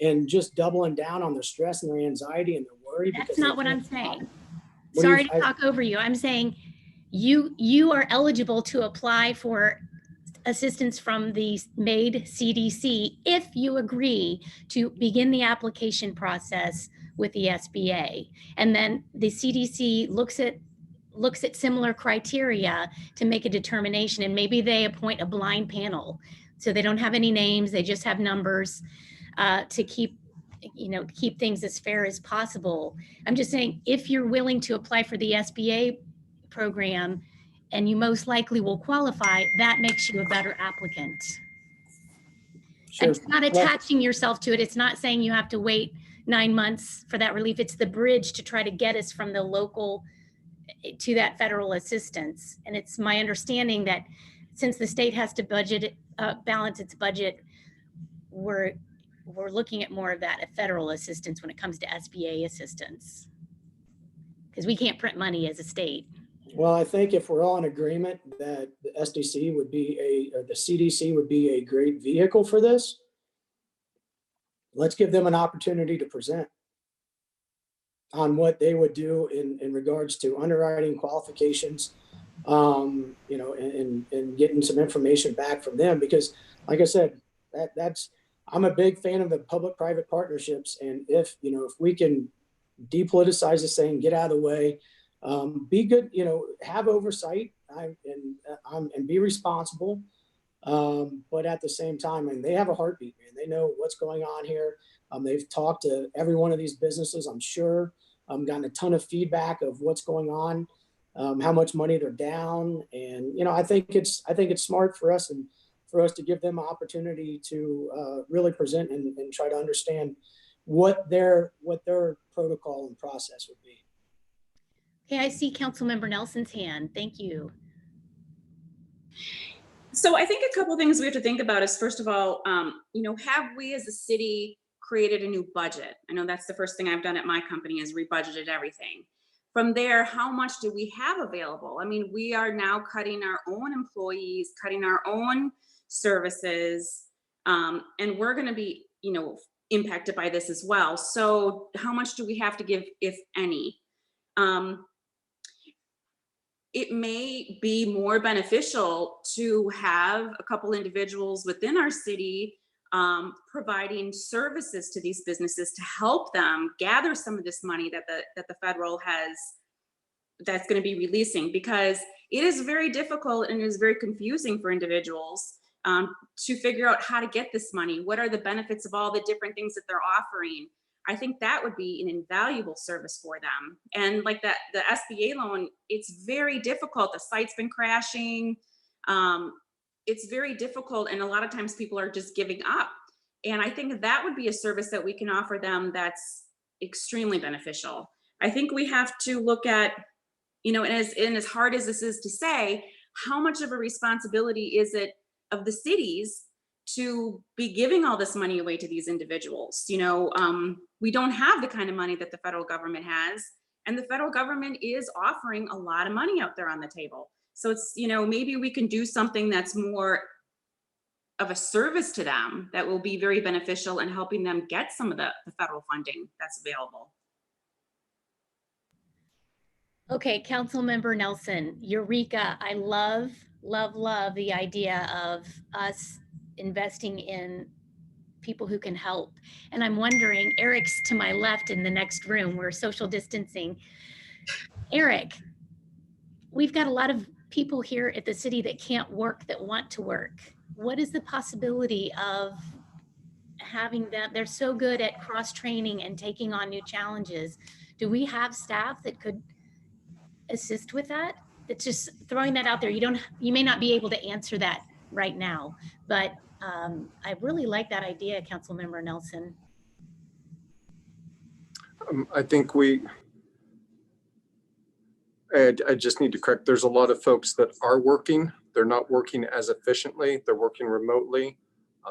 and just doubling down on their stress and their anxiety and their worry. That's not what I'm saying. Sorry to talk over you. I'm saying you are eligible to apply for assistance from the MAID CDC if you agree to begin the application process with the SBA. And then the CDC looks at similar criteria to make a determination, and maybe they appoint a blind panel. So they don't have any names, they just have numbers to keep things as fair as possible. I'm just saying, if you're willing to apply for the SBA program, and you most likely will qualify, that makes you a better applicant. Sure. And it's not attaching yourself to it. It's not saying you have to wait 9 months for that relief. It's the bridge to try to get us from the local to that federal assistance. And it's my understanding that since the state has to balance its budget, we're looking at more of that federal assistance when it comes to SBA assistance, because we can't print money as a state. Well, I think if we're all in agreement that the SDC would be the CDC would be a great vehicle for this, let's give them an opportunity to present on what they would do in regards to underwriting qualifications, and getting some information back from them. Because like I said, I'm a big fan of the public-private partnerships. And if we can depoliticize this thing, get out of the way, be good, have oversight and be responsible. But at the same time, and they have a heartbeat, man. They know what's going on here. They've talked to every one of these businesses, I'm sure, gotten a ton of feedback of what's going on, how much money they're down. And, I think it's smart for us to give them an opportunity to really present and try to understand what their protocol and process would be. Okay, I see Councilmember Nelson's hand. Thank you. So I think a couple of things we have to think about is, first of all, have we as a city created a new budget? I know that's the first thing I've done at my company is rebudgeted everything. From there, how much do we have available? I mean, we are now cutting our own employees, cutting our own services, and we're going to be, impacted by this as well. So how much do we have to give, if any? It may be more beneficial to have a couple individuals within our city providing services to these businesses to help them gather some of this money that the federal that's going to be releasing, because it is very difficult and it is very confusing for individuals to figure out how to get this money. What are the benefits of all the different things that they're offering? I think that would be an invaluable service for them. And like the SBA loan, it's very difficult. The site's been crashing. It's very difficult. And a lot of times people are just giving up. And I think that would be a service that we can offer them that's extremely beneficial. I think we have to look at you know, and as hard as this is to say, how much of a responsibility is it of the cities to be giving all this money away to these individuals? You know, we don't have the kind of money that the federal government has, and the federal government is offering a lot of money out there on the table. So it's, you know, maybe we can do something that's more of a service to them that will be very beneficial in helping them get some of the federal funding that's available. Okay, Councilmember Nelson, Eureka, I love the idea of us investing in people who can help. And I'm wondering, Eric's to my left in the next room, we're social distancing. Eric, we've got a lot of people here at the city that can't work, that want to work. What is the possibility of having them? They're so good at cross-training and taking on new challenges. Do we have staff that could assist with that? That's just throwing that out there. You may not be able to answer that right now, but I really like that idea, Councilmember Nelson. I think I just need to correct, there's a lot of folks that are working. They're not working as efficiently. They're working remotely.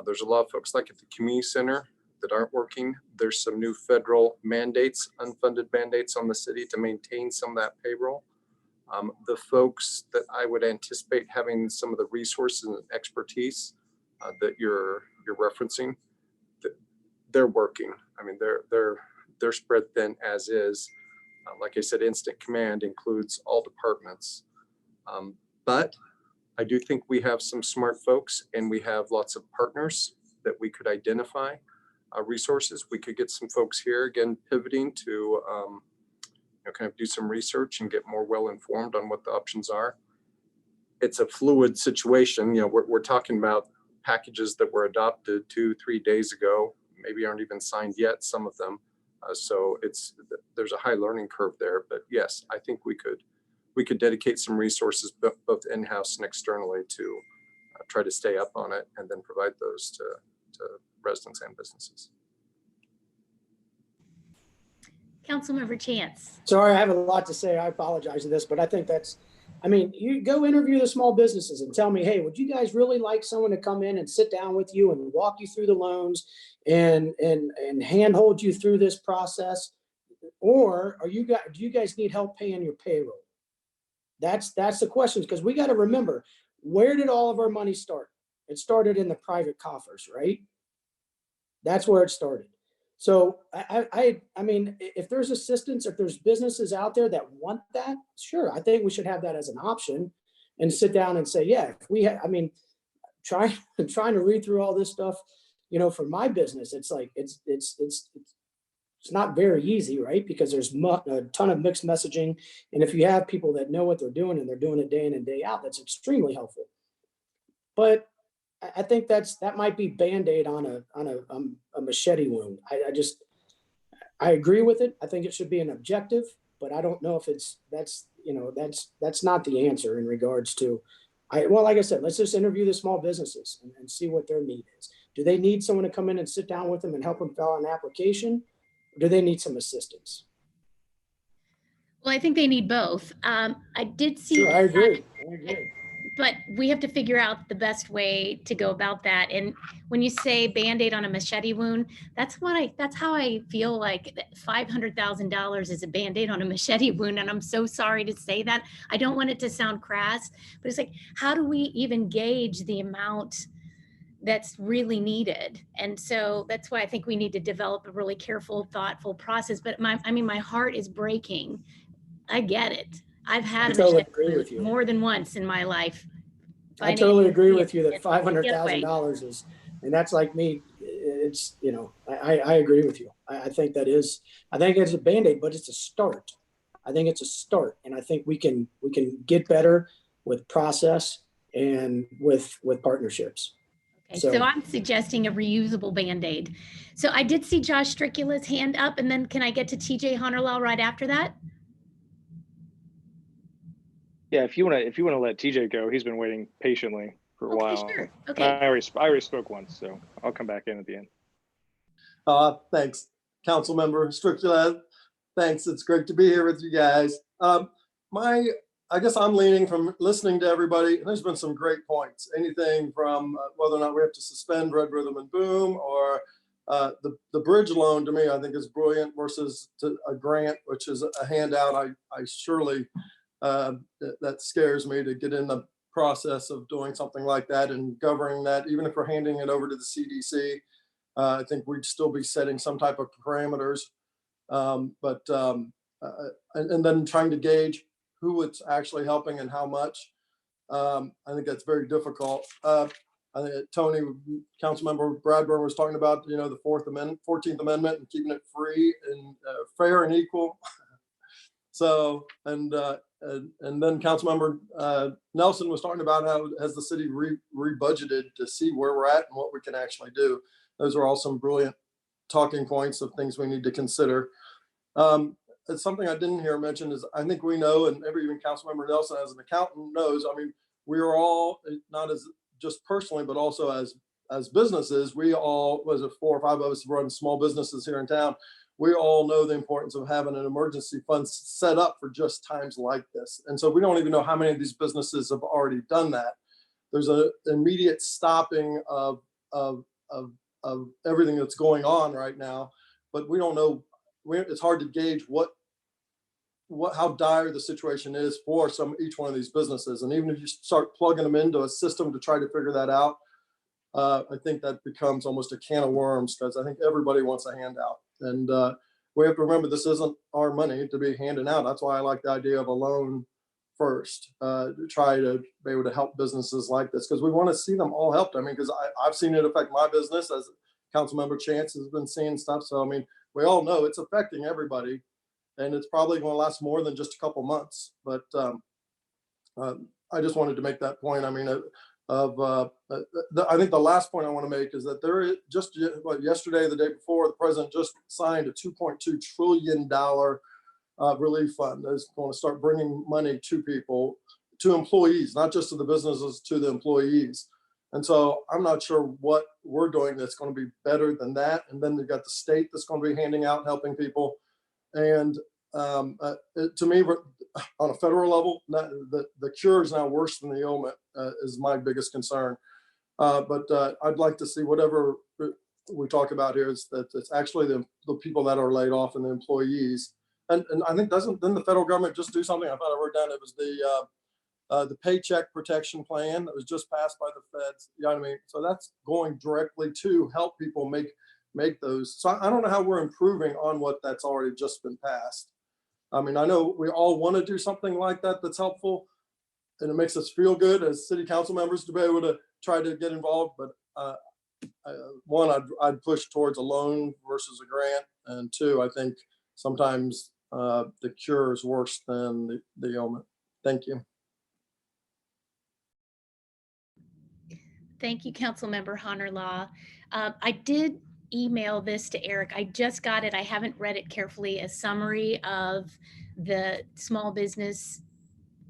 There's a lot of folks like at the community center that aren't working. There's some new federal mandates, unfunded mandates on the city to maintain some of that payroll. The folks that I would anticipate having some of the resources and expertise that you're referencing, they're working. I mean, they're spread thin as is. Like I said, instant command includes all departments. But I do think we have some smart folks, and we have lots of partners that we could identify resources. We could get some folks here, again, pivoting to you know, kind of do some research and get more well-informed on what the options are. It's a fluid situation. You know, we're talking about packages that were adopted 2-3 days ago, maybe aren't even signed yet, some of them. So there's a high learning curve there, but yes, I think we could dedicate some resources both in-house and externally to try to stay up on it and then provide those to residents and businesses. Councilmember Chance. Sorry, I have a lot to say. I apologize for this, but I think I mean, you go interview the small businesses and tell me, hey, would you guys really like someone to come in and sit down with you and walk you through the loans and handhold you through this process? Or do you guys need help paying your payroll? That's the question, because we got to remember, where did all of our money start? It started in the private coffers, right? That's where it started. So I mean, if there's assistance, if there's businesses out there that want that, sure, I think we should have that as an option and sit down and say, yeah, if we I mean, trying to read through all this stuff, you know, for my business, it's like, it's not very easy, right? Because there's a ton of mixed messaging. And if you have people that know what they're doing and they're doing it day in and day out, that's extremely helpful. But I think that might be Band-Aid on a machete wound. I agree with it. I think it should be an objective, but I don't know if that's not the answer in regards to, well, like I said, let's just interview the small businesses and see what their need is. Do they need someone to come in and sit down with them and help them fill out an application? Or do they need some assistance? Well, I think they need both. I did see. Sure, I agree. But we have to figure out the best way to go about that. And when you say Band-Aid on a machete wound, that's how I feel like $500,000 is a Band-Aid on a machete wound. And I'm so sorry to say that. I don't want it to sound crass, but it's like, how do we even gauge the amount that's really needed? And so that's why I think we need to develop a really careful, thoughtful process. But my heart is breaking. I get it. I've had more than once in my life. I totally agree with you that $500,000 is, and that's like me. It's, you know, I agree with you. I think it's a Band-Aid, but it's a start. I think it's a start, and I think we can get better with process and with partnerships. Okay, so I'm suggesting a reusable Band-Aid. So I did see Josh Stricula's hand up, and then can I get to TJ Honorlaw right after that? Yeah, if you want to let TJ go, he's been waiting patiently for a while. Sure. Okay. I already spoke once, so I'll come back in at the end. Thanks, Councilmember Stricula. Thanks. It's great to be here with you guys. I guess I'm leaning from listening to everybody, and there's been some great points. Anything from whether or not we have to suspend Red Rhythm and Boom, or the bridge loan to me, I think is brilliant versus a grant, which is a handout. I surely, that scares me to get in the process of doing something like that and governing that, even if we're handing it over to the CDC. I think we'd still be setting some type of parameters, and then trying to gauge who it's actually helping and how much. I think that's very difficult. I think Tony, Councilmember Bradburn was talking about, the 14th Amendment and keeping it free and fair and equal. So, and then Councilmember Nelson was talking about how has the city re-budgeted to see where we're at and what we can actually do. Those are all some brilliant talking points of things we need to consider. It's something I didn't hear mentioned is I think we know, and even Councilmember Nelson as an accountant knows, I mean, we are all, not as just personally, but also as businesses, we all, was it 4 or 5 of us run small businesses here in town. We all know the importance of having an emergency fund set up for just times like this. And so we don't even know how many of these businesses have already done that. There's an immediate stopping of everything that's going on right now, but we don't know. It's hard to gauge how dire the situation is for each one of these businesses. And even if you start plugging them into a system to try to figure that out, I think that becomes almost a can of worms, because I think everybody wants a handout. And we have to remember this isn't our money to be handing out. That's why I like the idea of a loan first, to try to be able to help businesses like this, because we want to see them all helped. I mean, because I've seen it affect my business, as Councilmember Chance has been seeing stuff. So, I mean, we all know it's affecting everybody, and it's probably going to last more than just a couple months. But I just wanted to make that point. I mean, I think the last point I want to make is that there is just yesterday, the day before, the president just signed a $2.2 trillion relief fund that's going to start bringing money to people, to employees, not just to the businesses, to the employees. And so I'm not sure what we're doing that's going to be better than that. And then you've got the state that's going to be handing out, helping people. And to me, on a federal level, the cure is now worse than the ailment, is my biggest concern. But I'd like to see whatever we talk about here is that it's actually the people that are laid off and the employees. And I think then the federal government just do something? I thought I wrote down it was the Paycheck Protection Plan that was just passed by the feds. You know what I mean? So that's going directly to help people make those. So I don't know how we're improving on what that's already just been passed. I mean, I know we all want to do something like that that's helpful, and it makes us feel good as city council members to be able to try to get involved. But one, I'd push towards a loan versus a grant, and two, I think sometimes the cure is worse than the ailment. Thank you. Thank you, Councilmember Honorlaw. I did email this to Eric. I just got it. I haven't read it carefully. A summary of the small business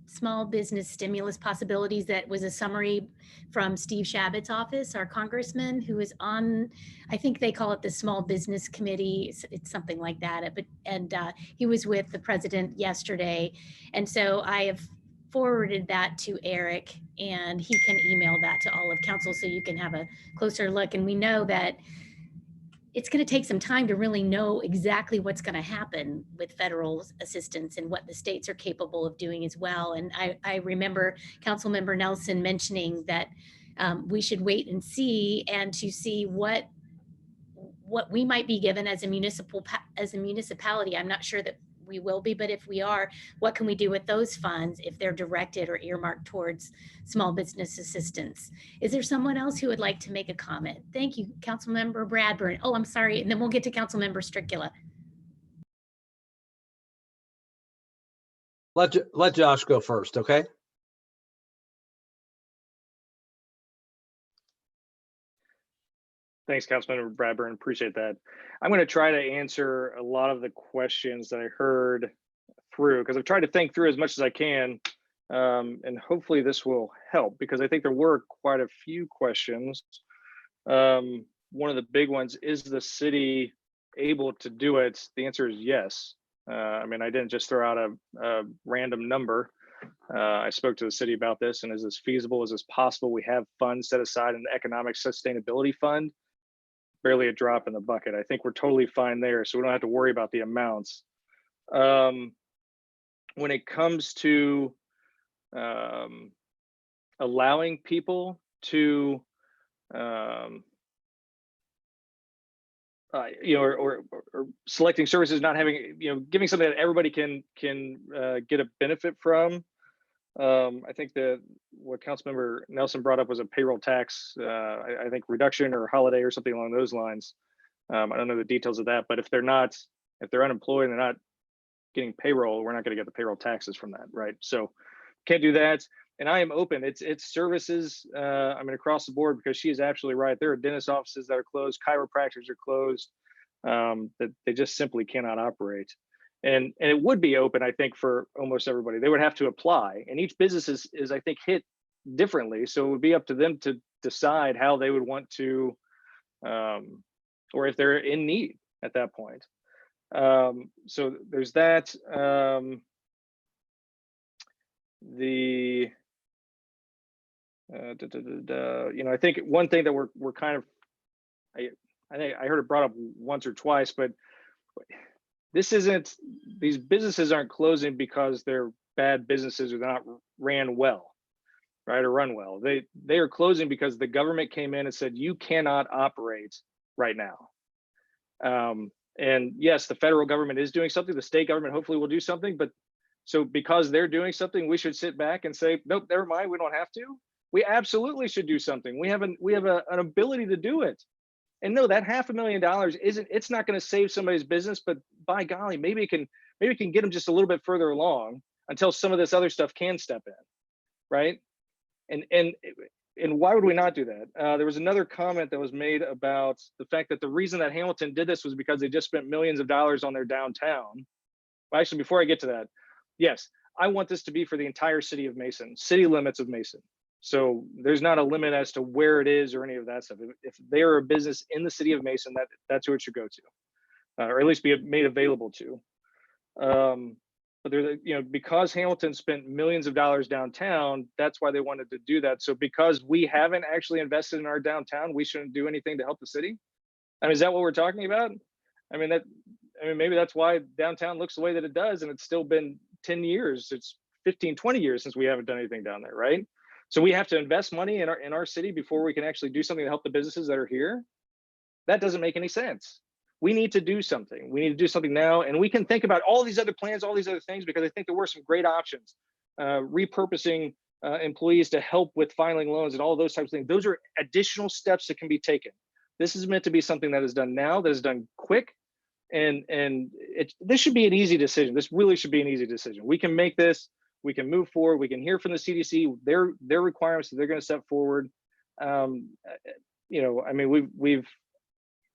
stimulus possibilities. That was a summary from Steve Shabbat's office, our congressman, who is on, I think they call it the Small Business Committee. It's something like that. And he was with the president yesterday. And so I have forwarded that to Eric, and he can email that to all of council so you can have a closer look. And we know that it's going to take some time to really know exactly what's going to happen with federal assistance and what the states are capable of doing as well. And I remember Councilmember Nelson mentioning that we should wait and see, and to see what we might be given as a municipality. I'm not sure that we will be, but if we are, what can we do with those funds if they're directed or earmarked towards small business assistance? Is there someone else who would like to make a comment? Thank you, Councilmember Bradburn. Oh, I'm sorry, and then we'll get to Councilmember Stricula. Let Josh go first, okay? Thanks, Councilmember Bradburn. Appreciate that. I'm going to try to answer a lot of the questions that I heard through, because I've tried to think through as much as I can, and hopefully this will help, because I think there were quite a few questions. One of the big ones, is the city able to do it? The answer is yes. I mean, I didn't just throw out a random number. I spoke to the city about this, and is this feasible? Is this possible? We have funds set aside in the Economic Sustainability Fund, barely a drop in the bucket. I think we're totally fine there, so we don't have to worry about the amounts. When it comes to allowing people to or selecting services, not having, giving something that everybody can get a benefit from. I think that what Councilmember Nelson brought up was a payroll tax, I think reduction or holiday or something along those lines. I don't know the details of that, but if they're unemployed and they're not getting payroll, we're not going to get the payroll taxes from that, right? So can't do that. And I am open. It's services, I mean, across the board, because she is absolutely right. There are dentist offices that are closed, chiropractors are closed, that they just simply cannot operate. And it would be open, I think, for almost everybody. They would have to apply, and each business is I think, hit differently. So it would be up to them to decide how they would want to, or if they're in need at that point. So there's that. I think one thing that we're kind of, I think I heard it brought up once or twice, but these businesses aren't closing because they're bad businesses or they're not ran well, right, or run well. They are closing because the government came in and said, you cannot operate right now. And yes, the federal government is doing something. The state government hopefully will do something, but so because they're doing something, we should sit back and say, nope, never mind, we don't have to. We absolutely should do something. We have an ability to do it. And no, that $500,000 it's not going to save somebody's business, but by golly, maybe it can get them just a little bit further along until some of this other stuff can step in, right? And why would we not do that? There was another comment that was made about the fact that the reason that Hamilton did this was because they just spent millions of dollars on their downtown. Well, actually, before I get to that, yes, I want this to be for the entire city of Mason, city limits of Mason. So there's not a limit as to where it is or any of that stuff. If they are a business in the city of Mason, that's who it should go to, or at least be made available to. But there's, because Hamilton spent millions of dollars downtown, that's why they wanted to do that. So because we haven't actually invested in our downtown, we shouldn't do anything to help the city. I mean, is that what we're talking about? I mean, maybe that's why downtown looks the way that it does, and it's still been 10 years. It's 15, 20 years since we haven't done anything down there, right? So we have to invest money in our city before we can actually do something to help the businesses that are here. That doesn't make any sense. We need to do something. We need to do something now, and we can think about all these other plans, all these other things, because I think there were some great options. Repurposing employees to help with filing loans and all those types of things. Those are additional steps that can be taken. This is meant to be something that is done now, that is done quick, and this should be an easy decision. This really should be an easy decision. We can make this. We can move forward. We can hear from the CDC their requirements that they're going to step forward. I mean, we've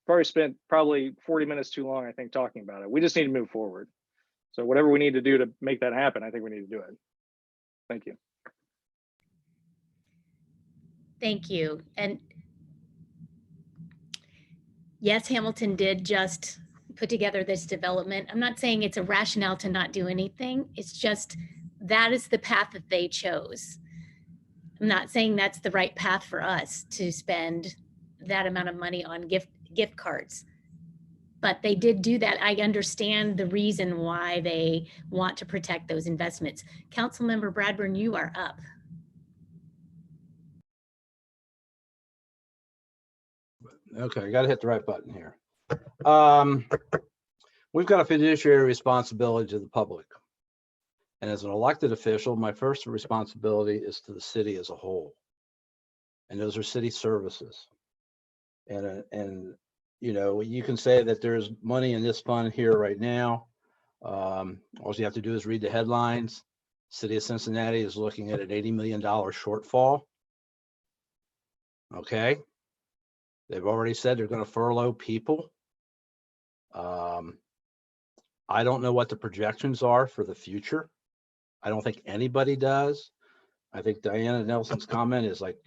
probably spent 40 minutes too long, I think, talking about it. We just need to move forward. So whatever we need to do to make that happen, I think we need to do it. Thank you. Thank you. And yes, Hamilton did just put together this development. I'm not saying it's a rationale to not do anything. It's just that is the path that they chose. I'm not saying that's the right path for us to spend that amount of money on gift cards, but they did do that. I understand the reason why they want to protect those investments. Councilmember Bradburn, you are up. Okay, I got to hit the right button here. We've got a fiduciary responsibility to the public. And as an elected official, my first responsibility is to the city as a whole. And those are city services. And you can say that there's money in this fund here right now. All you have to do is read the headlines. City of Cincinnati is looking at an $80 million shortfall. Okay. They've already said they're going to furlough people. I don't know what the projections are for the future. I don't think anybody does. I think Diana Nelson's comment is like,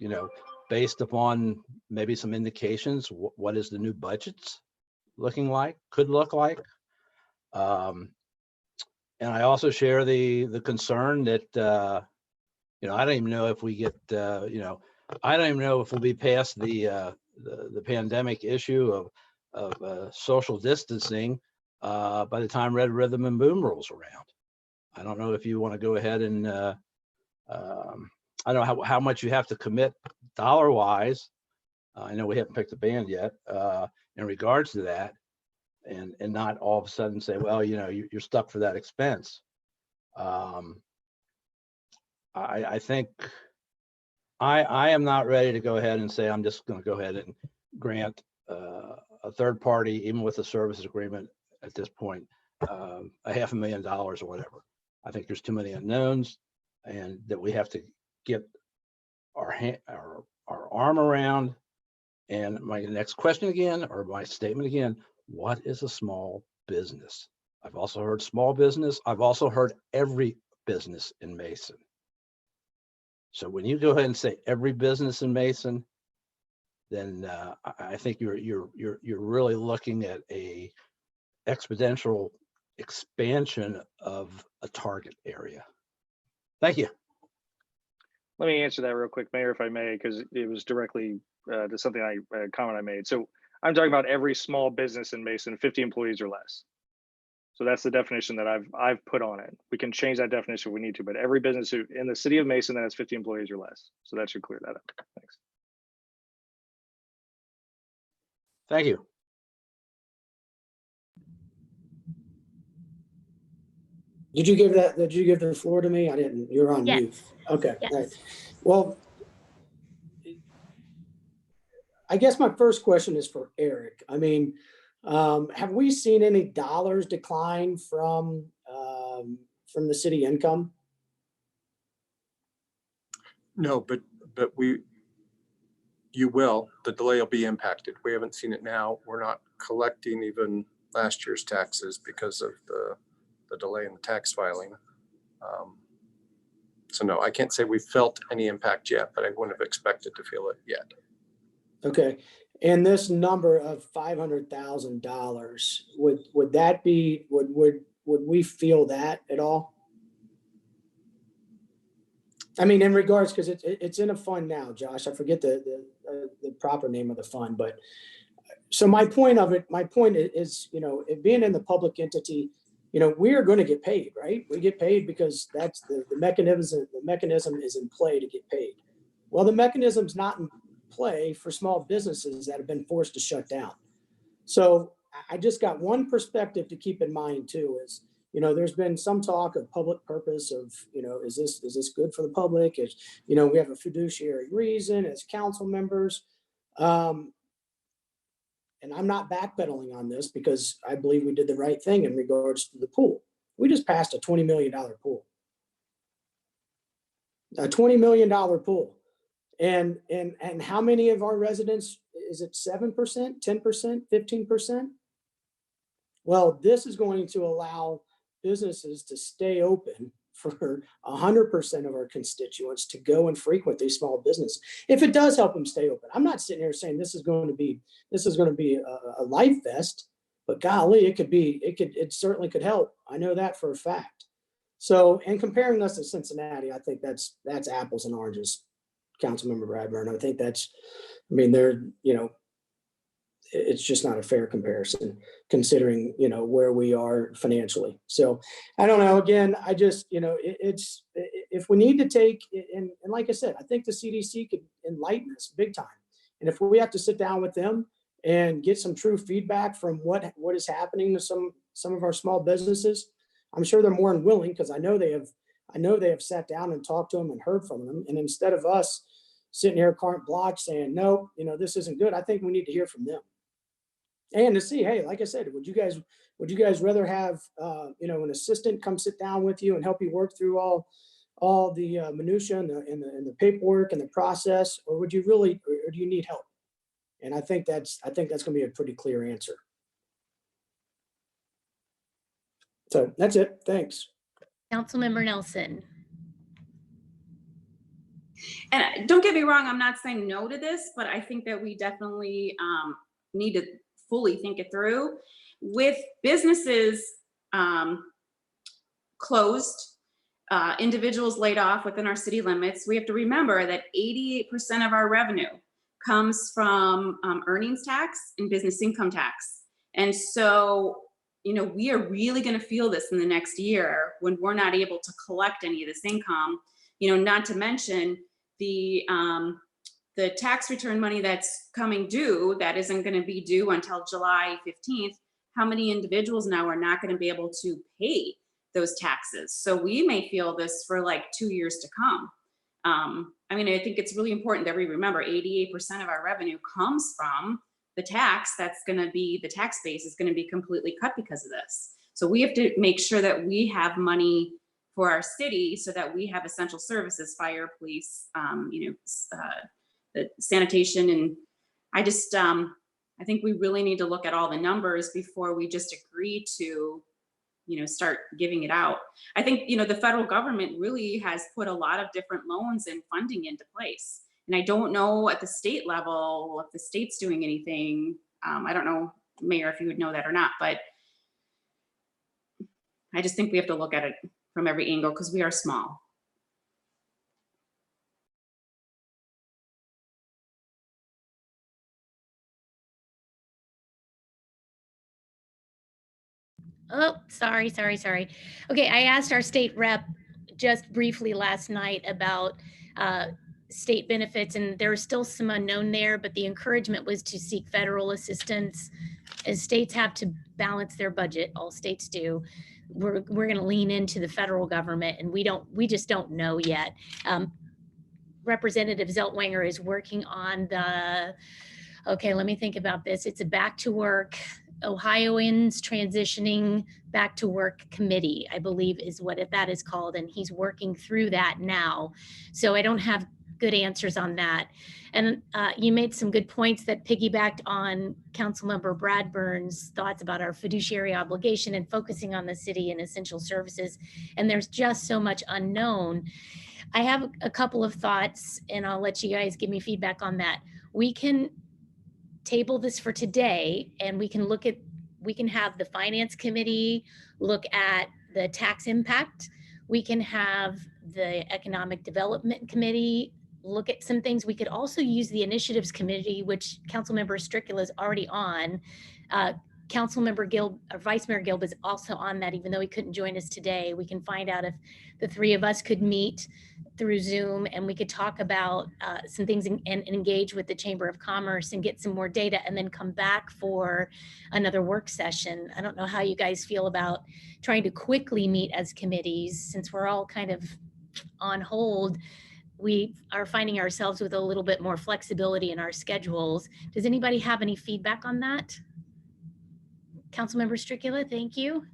based upon maybe some indications, what is the new budgets looking like, could look like. And I also share the concern that, you know, I don't even know if we get, you know, I don't even know if we'll be past the pandemic issue of social distancing by the time Red Rhythm and Boom rolls around. I don't know if you want to go ahead and I don't know how much you have to commit dollar wise. I know we haven't picked a band yet in regards to that, and not all of a sudden say, well, you know, you're stuck for that expense. I think I am not ready to go ahead and say I'm just going to go ahead and grant a third party, even with a services agreement at this point, $500,000 or whatever. I think there's too many unknowns, and that we have to get our arm around. And my next question again, or my statement again, what is a small business? I've also heard small business. I've also heard every business in Mason. So when you go ahead and say every business in Mason, then I think you're really looking at a exponential expansion of a target area. Thank you. Let me answer that real quick, Mayor, if I may, because it was directly to something comment I made. So I'm talking about every small business in Mason, 50 employees or less. So that's the definition that I've put on it. We can change that definition if we need to, but every business in the city of Mason that has 50 employees or less. So that should clear that up. Thanks. Thank you. Did you give the floor to me? I didn't. You're on Yes. mute. Okay. Yes. All right. Well, I guess my first question is for Eric. I mean, have we seen any dollars decline from the city income? No, but you will. The delay will be impacted. We haven't seen it now. We're not collecting even last year's taxes because of the delay in the tax filing. So no, I can't say we felt any impact yet, but I wouldn't have expected to feel it yet. Okay. And this number of $500,000, would that be, would we feel that at all? I mean, in regards, because it's in a fund now, Josh. I forget the proper name of the fund, but so my point is, you know, it being in the public entity, you know, we are going to get paid, right? We get paid because that's the mechanism. The mechanism is in play to get paid. Well, the mechanism's not in play for small businesses that have been forced to shut down. So I just got one perspective to keep in mind too, is, you know, there's been some talk of public purpose of, you know, is this good for the public? Is, you know, we have a fiduciary reason as council members. And I'm not backpedaling on this because I believe we did the right thing in regards to the pool. We just passed a $20 million pool. A $20 million pool. And how many of our residents, is it 7%, 10%, 15%? Well, this is going to allow businesses to stay open for 100% of our constituents to go and frequent these small businesses. If it does help them stay open, I'm not sitting here saying this is going to be a life vest, but golly, it certainly could help. I know that for a fact. So, and comparing us to Cincinnati, I think that's apples and oranges, Councilmember Bradburn. I think that's, I mean, they're, you know, it's just not a fair comparison considering, you know, where we are financially. So I don't know, again, I just, you know, it's, if we need to take, and like I said, I think the CDC could enlighten us big time. And if we have to sit down with them and get some true feedback from what is happening to some of our small businesses, I'm sure they're more than willing, because I know they have sat down and talked to them and heard from them. And instead of us sitting here carte blanche saying, no, you know, this isn't good, I think we need to hear from them. And to see, hey, like I said, would you guys rather have, you know, an assistant come sit down with you and help you work through all the minutia and the paperwork and the process, or would you really, or do you need help? And I think that's going to be a pretty clear answer. So that's it. Thanks. Councilmember Nelson. And don't get me wrong, I'm not saying no to this, but I think that we definitely need to fully think it through with businesses. closed, individuals laid off within our city limits, we have to remember that 88% of our revenue comes from earnings tax and business income tax. And so, you know, we are really going to feel this in the next year when we're not able to collect any of this income, you know, not to mention the tax return money that's coming due that isn't going to be due until July 15th. How many individuals now are not going to be able to pay those taxes? So we may feel this for like 2 years to come. I mean, I think it's really important that we remember 88% of our revenue comes from the tax. That's going to be, the tax base is going to be completely cut because of this. So we have to make sure that we have money for our city so that we have essential services, fire, police, you know, the sanitation. And I just, I think we really need to look at all the numbers before we just agree to, you know, start giving it out. I think, you know, the federal government really has put a lot of different loans and funding into place. And I don't know at the state level if the state's doing anything. I don't know, Mayor, if you would know that or not, but I just think we have to look at it from every angle because we are small. Oh, sorry. Okay, I asked our state rep just briefly last night about state benefits, and there was still some unknown there, but the encouragement was to seek federal assistance. As states have to balance their budget, all states do, we're going to lean into the federal government, and we just don't know yet. Representative Zeltwanger is working on okay, let me think about this. It's a back to work, Ohioans transitioning back to work committee, I believe is what that is called. And he's working through that now. So I don't have good answers on that. And you made some good points that piggybacked on Councilmember Bradburn's thoughts about our fiduciary obligation and focusing on the city and essential services. And there's just so much unknown. I have a couple of thoughts and I'll let you guys give me feedback on that. We can table this for today and we can have the finance committee look at the tax impact. We can have the economic development committee look at some things. We could also use the initiatives committee, which Councilmember Stricula is already on. Councilmember Gilb, or Vice Mayor Gilb is also on that, even though he couldn't join us today. We can find out if the three of us could meet through Zoom and we could talk about some things and engage with the Chamber of Commerce and get some more data and then come back for another work session. I don't know how you guys feel about trying to quickly meet as committees since we're all kind of on hold. We are finding ourselves with a little bit more flexibility in our schedules. Does anybody have any feedback on that? Councilmember Stricula, thank you.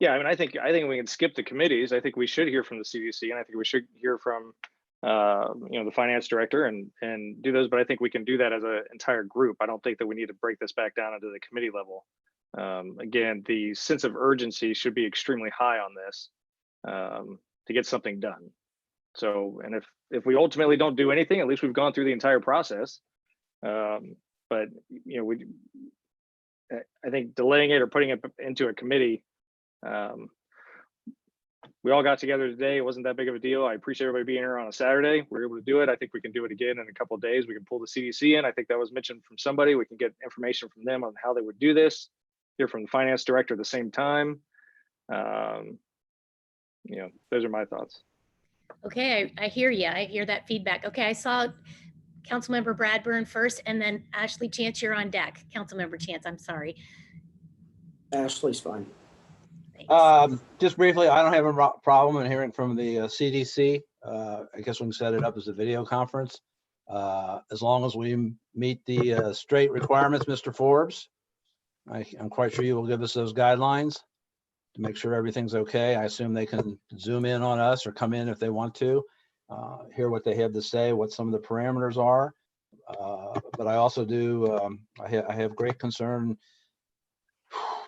Yeah, I mean, I think we can skip the committees. I think we should hear from the CDC, and I think we should hear from you know, the finance director and do those. But I think we can do that as an entire group. I don't think that we need to break this back down into the committee level. Again, the sense of urgency should be extremely high on this to get something done. So, and if we ultimately don't do anything, at least we've gone through the entire process. But you know, I think delaying it or putting it into a committee. We all got together today. It wasn't that big of a deal. I appreciate everybody being here on a Saturday. We were able to do it. I think we can do it again in a couple of days. We can pull the CDC in. I think that was mentioned from somebody. We can get information from them on how they would do this. Hear from the finance director at the same time. You know, those are my thoughts. Okay, I hear you. I hear that feedback. Okay, I saw Councilmember Bradburn first, and then Ashley Chance, you're on deck. Councilmember Chance, I'm sorry. Ashley's fine. Thanks. Just briefly, I don't have a problem in hearing from the CDC. I guess we can set it up as a video conference. As long as we meet the straight requirements, Mr. Forbes, I'm quite sure you will give us those guidelines to make sure everything's okay. I assume they can zoom in on us or come in if they want to, hear what they have to say, what some of the parameters are. But I also do, I have great concern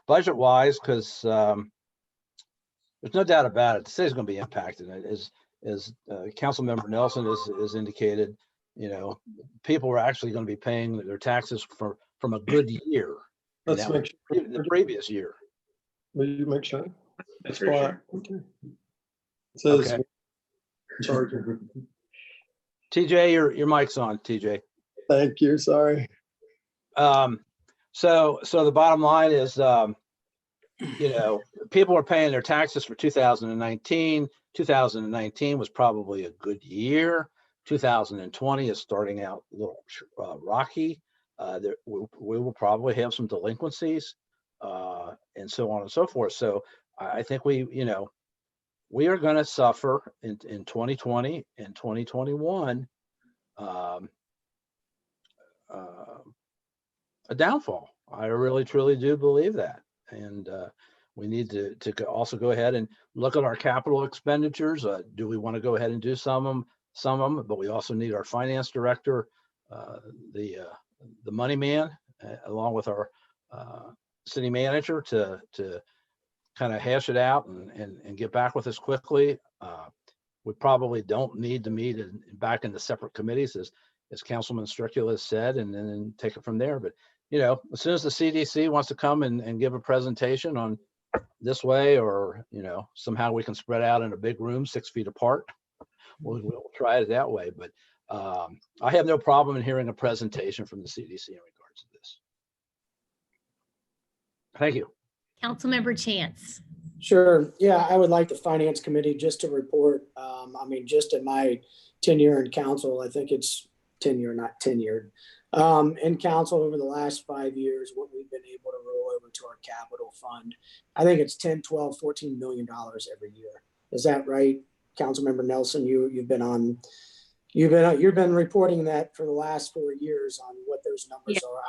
budget-wise, because there's no doubt about it. The city's going to be impacted. As Councilmember Nelson has indicated, you know, people are actually going to be paying their taxes from a good year. Let's make sure The previous year. Will you make sure? That's It's black. Okay. It says Okay. charger. TJ, your mic's on, TJ. Thank you, sorry. So the bottom line is, people are paying their taxes for 2019. 2019 was probably a good year. 2020 is starting out a little rocky. We will probably have some delinquencies and so on and so forth. So I think we are going to suffer in 2020 and 2021 a downfall. I really, truly do believe that. And we need to also go ahead and look at our capital expenditures. Do we want to go ahead and do some of them, but we also need our finance director, the money man, along with our city manager to kind of hash it out and get back with us quickly. We probably don't need to meet back in the separate committees as Councilman Stricula said, and then take it from there. But as soon as the CDC wants to come and give a presentation on this way, or somehow we can spread out in a big room 6 feet apart, we'll try it that way. But I have no problem in hearing a presentation from the CDC in regards to this. Thank you. Councilmember Chance. Sure. Yeah, I would like the Finance Committee just to report. Just in my tenure in council, I think it's tenure, not tenured, in council over the last 5 years, what we've been able to roll over to our capital fund. I think it's 10, 12, $14 million every year. Is that right? Councilmember Nelson, you've been reporting that for the last 4 years on what those numbers are.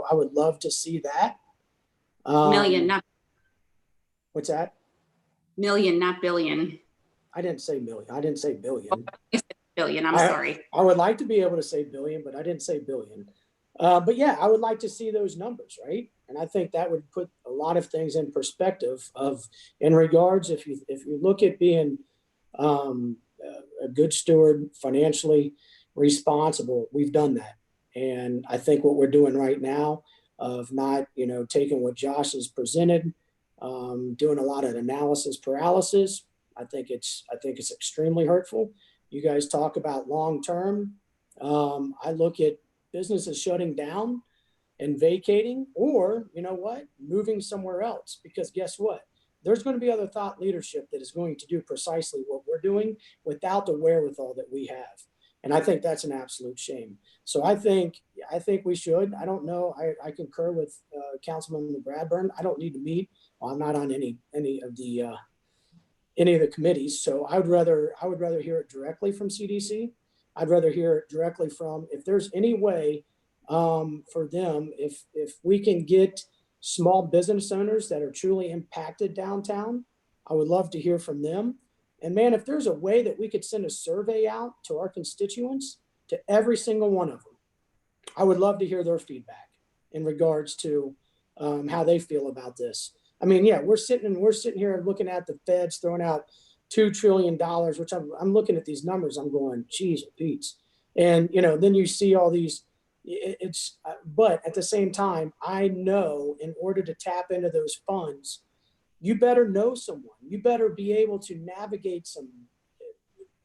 I would love to see that. Million, not What's that? million, not billion. I didn't say million. I didn't say billion. Billion, I'm sorry. I would like to be able to say billion, but I didn't say billion. But yeah, I would like to see those numbers, right? And I think that would put a lot of things in perspective in regards, if you look at being a good steward, financially responsible, we've done that. And I think what we're doing right now of not, taking what Josh has presented, doing a lot of analysis paralysis, I think it's extremely hurtful. You guys talk about long-term. I look at businesses shutting down and vacating, or moving somewhere else, because guess what? There's going to be other thought leadership that is going to do precisely what we're doing without the wherewithal that we have. And I think that's an absolute shame. So I think we should. I don't know. I concur with Councilman Bradburn. I don't need to meet. Well, I'm not on any of the committees. So I would rather hear it directly from CDC. I'd rather hear it directly from, if there's any way for them, if we can get small business owners that are truly impacted downtown, I would love to hear from them. And man, if there's a way that we could send a survey out to our constituents, to every single one of them, I would love to hear their feedback in regards to how they feel about this. I mean, yeah, we're sitting here looking at the feds throwing out $2 trillion, which I'm looking at these numbers. I'm going, geez, Pete's. And, then you see all these, but at the same time, I know in order to tap into those funds, you better know someone. You better be able to navigate some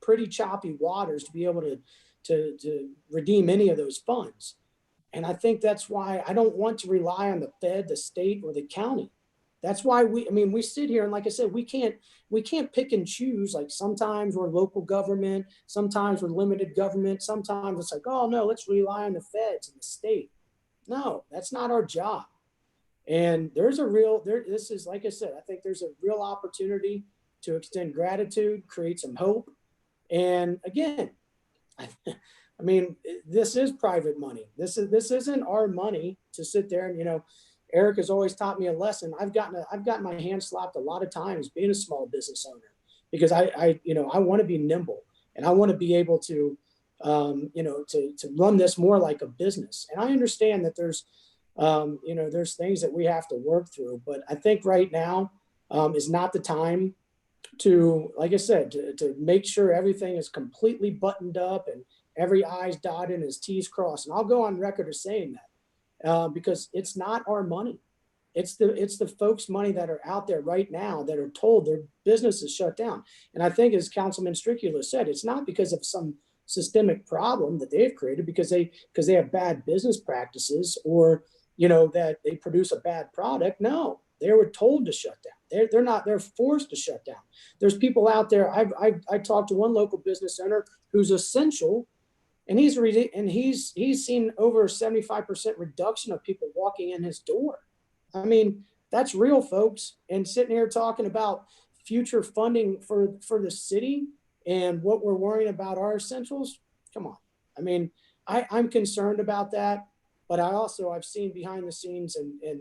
pretty choppy waters to be able to redeem any of those funds. And I think that's why I don't want to rely on the Fed, the state, or the county. That's why we sit here, and like I said, we can't pick and choose. Like sometimes we're local government, sometimes we're limited government, sometimes it's like, oh no, let's rely on the feds and the state. No, that's not our job. And this is, like I said, I think there's a real opportunity to extend gratitude, create some hope. And again, this is private money. This isn't our money to sit there and, Eric has always taught me a lesson. I've gotten my hand slapped a lot of times being a small business owner, because I want to be nimble, and I want to be able to, to run this more like a business. And I understand that there's things that we have to work through, but I think right now is not the time to, like I said, to make sure everything is completely buttoned up and every I's dotted and his T's crossed. And I'll go on record as saying that. Because it's not our money. It's the folks' money that are out there right now that are told their business is shut down. And I think, as Councilman Stricula said, it's not because of some systemic problem that they've created because they have bad business practices or, you know, that they produce a bad product. No, they were told to shut down. They're forced to shut down. There's people out there. I talked to one local business owner who's essential, and he's seen over 75% reduction of people walking in his door. I mean, that's real, folks. And sitting here talking about future funding for the city and what we're worrying about our essentials. Come on. I mean, I'm concerned about that, but I've seen behind the scenes, and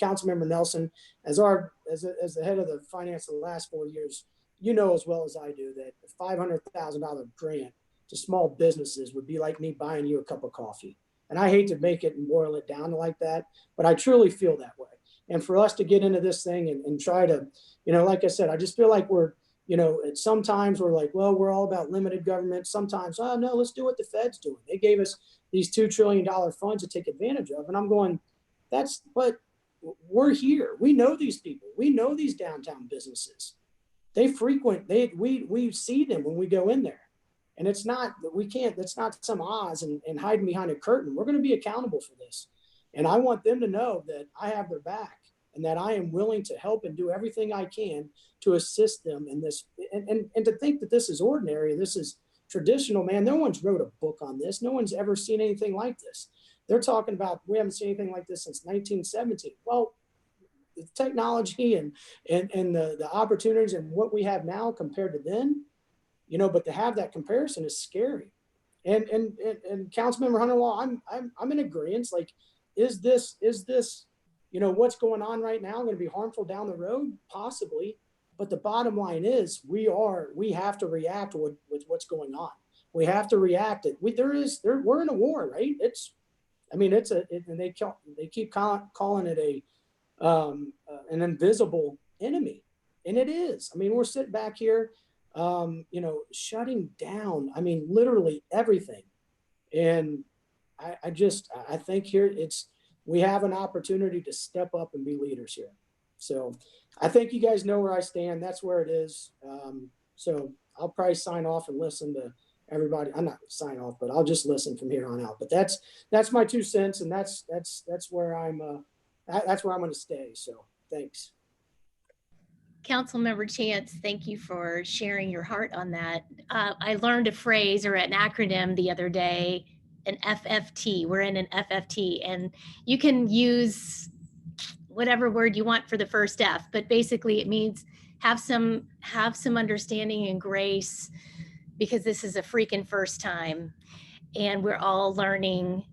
Councilmember Nelson, as the head of the finance of the last 4 years, you know as well as I do that a $500,000 grant to small businesses would be like me buying you a cup of coffee. And I hate to make it and boil it down like that, but I truly feel that way. And for us to get into this thing and try to, you know, like I said, I just feel like we're, you know, sometimes we're like, well, we're all about limited government. Sometimes, oh no, let's do what the Fed's doing. They gave us these $2 trillion funds to take advantage of. And I'm going, but we're here. We know these people. We know these downtown businesses. We see them when we go in there. And it's not some Oz and hiding behind a curtain. We're going to be accountable for this. And I want them to know that I have their back and that I am willing to help and do everything I can to assist them in this. And to think that this is ordinary, this is traditional, man, no one's wrote a book on this. No one's ever seen anything like this. They're talking about, we haven't seen anything like this since 1917. Well, the technology and the opportunities and what we have now compared to then, you know, but to have that comparison is scary. And Councilmember Hunterlaw, I'm in agreement. Like, is this, you know, what's going on right now going to be harmful down the road? Possibly. But the bottom line is we have to react with what's going on. We have to react. We're in a war, right? And they keep calling it an invisible enemy. And it is. I mean, we're sitting back here, you know, shutting down, I mean, literally everything. And I think here we have an opportunity to step up and be leaders here. So I think you guys know where I stand. That's where it is. So I'll probably sign off and listen to everybody. I'm not sign off, but I'll just listen from here on out. But that's my 2 cents, and that's where I'm going to stay. So thanks. Councilmember Chance, thank you for sharing your heart on that. I learned a phrase or an acronym the other day, an FFT. We're in an FFT, and you can use whatever word you want for the first F, but basically it means have some understanding and grace, because this is a freaking first time, and we're all learning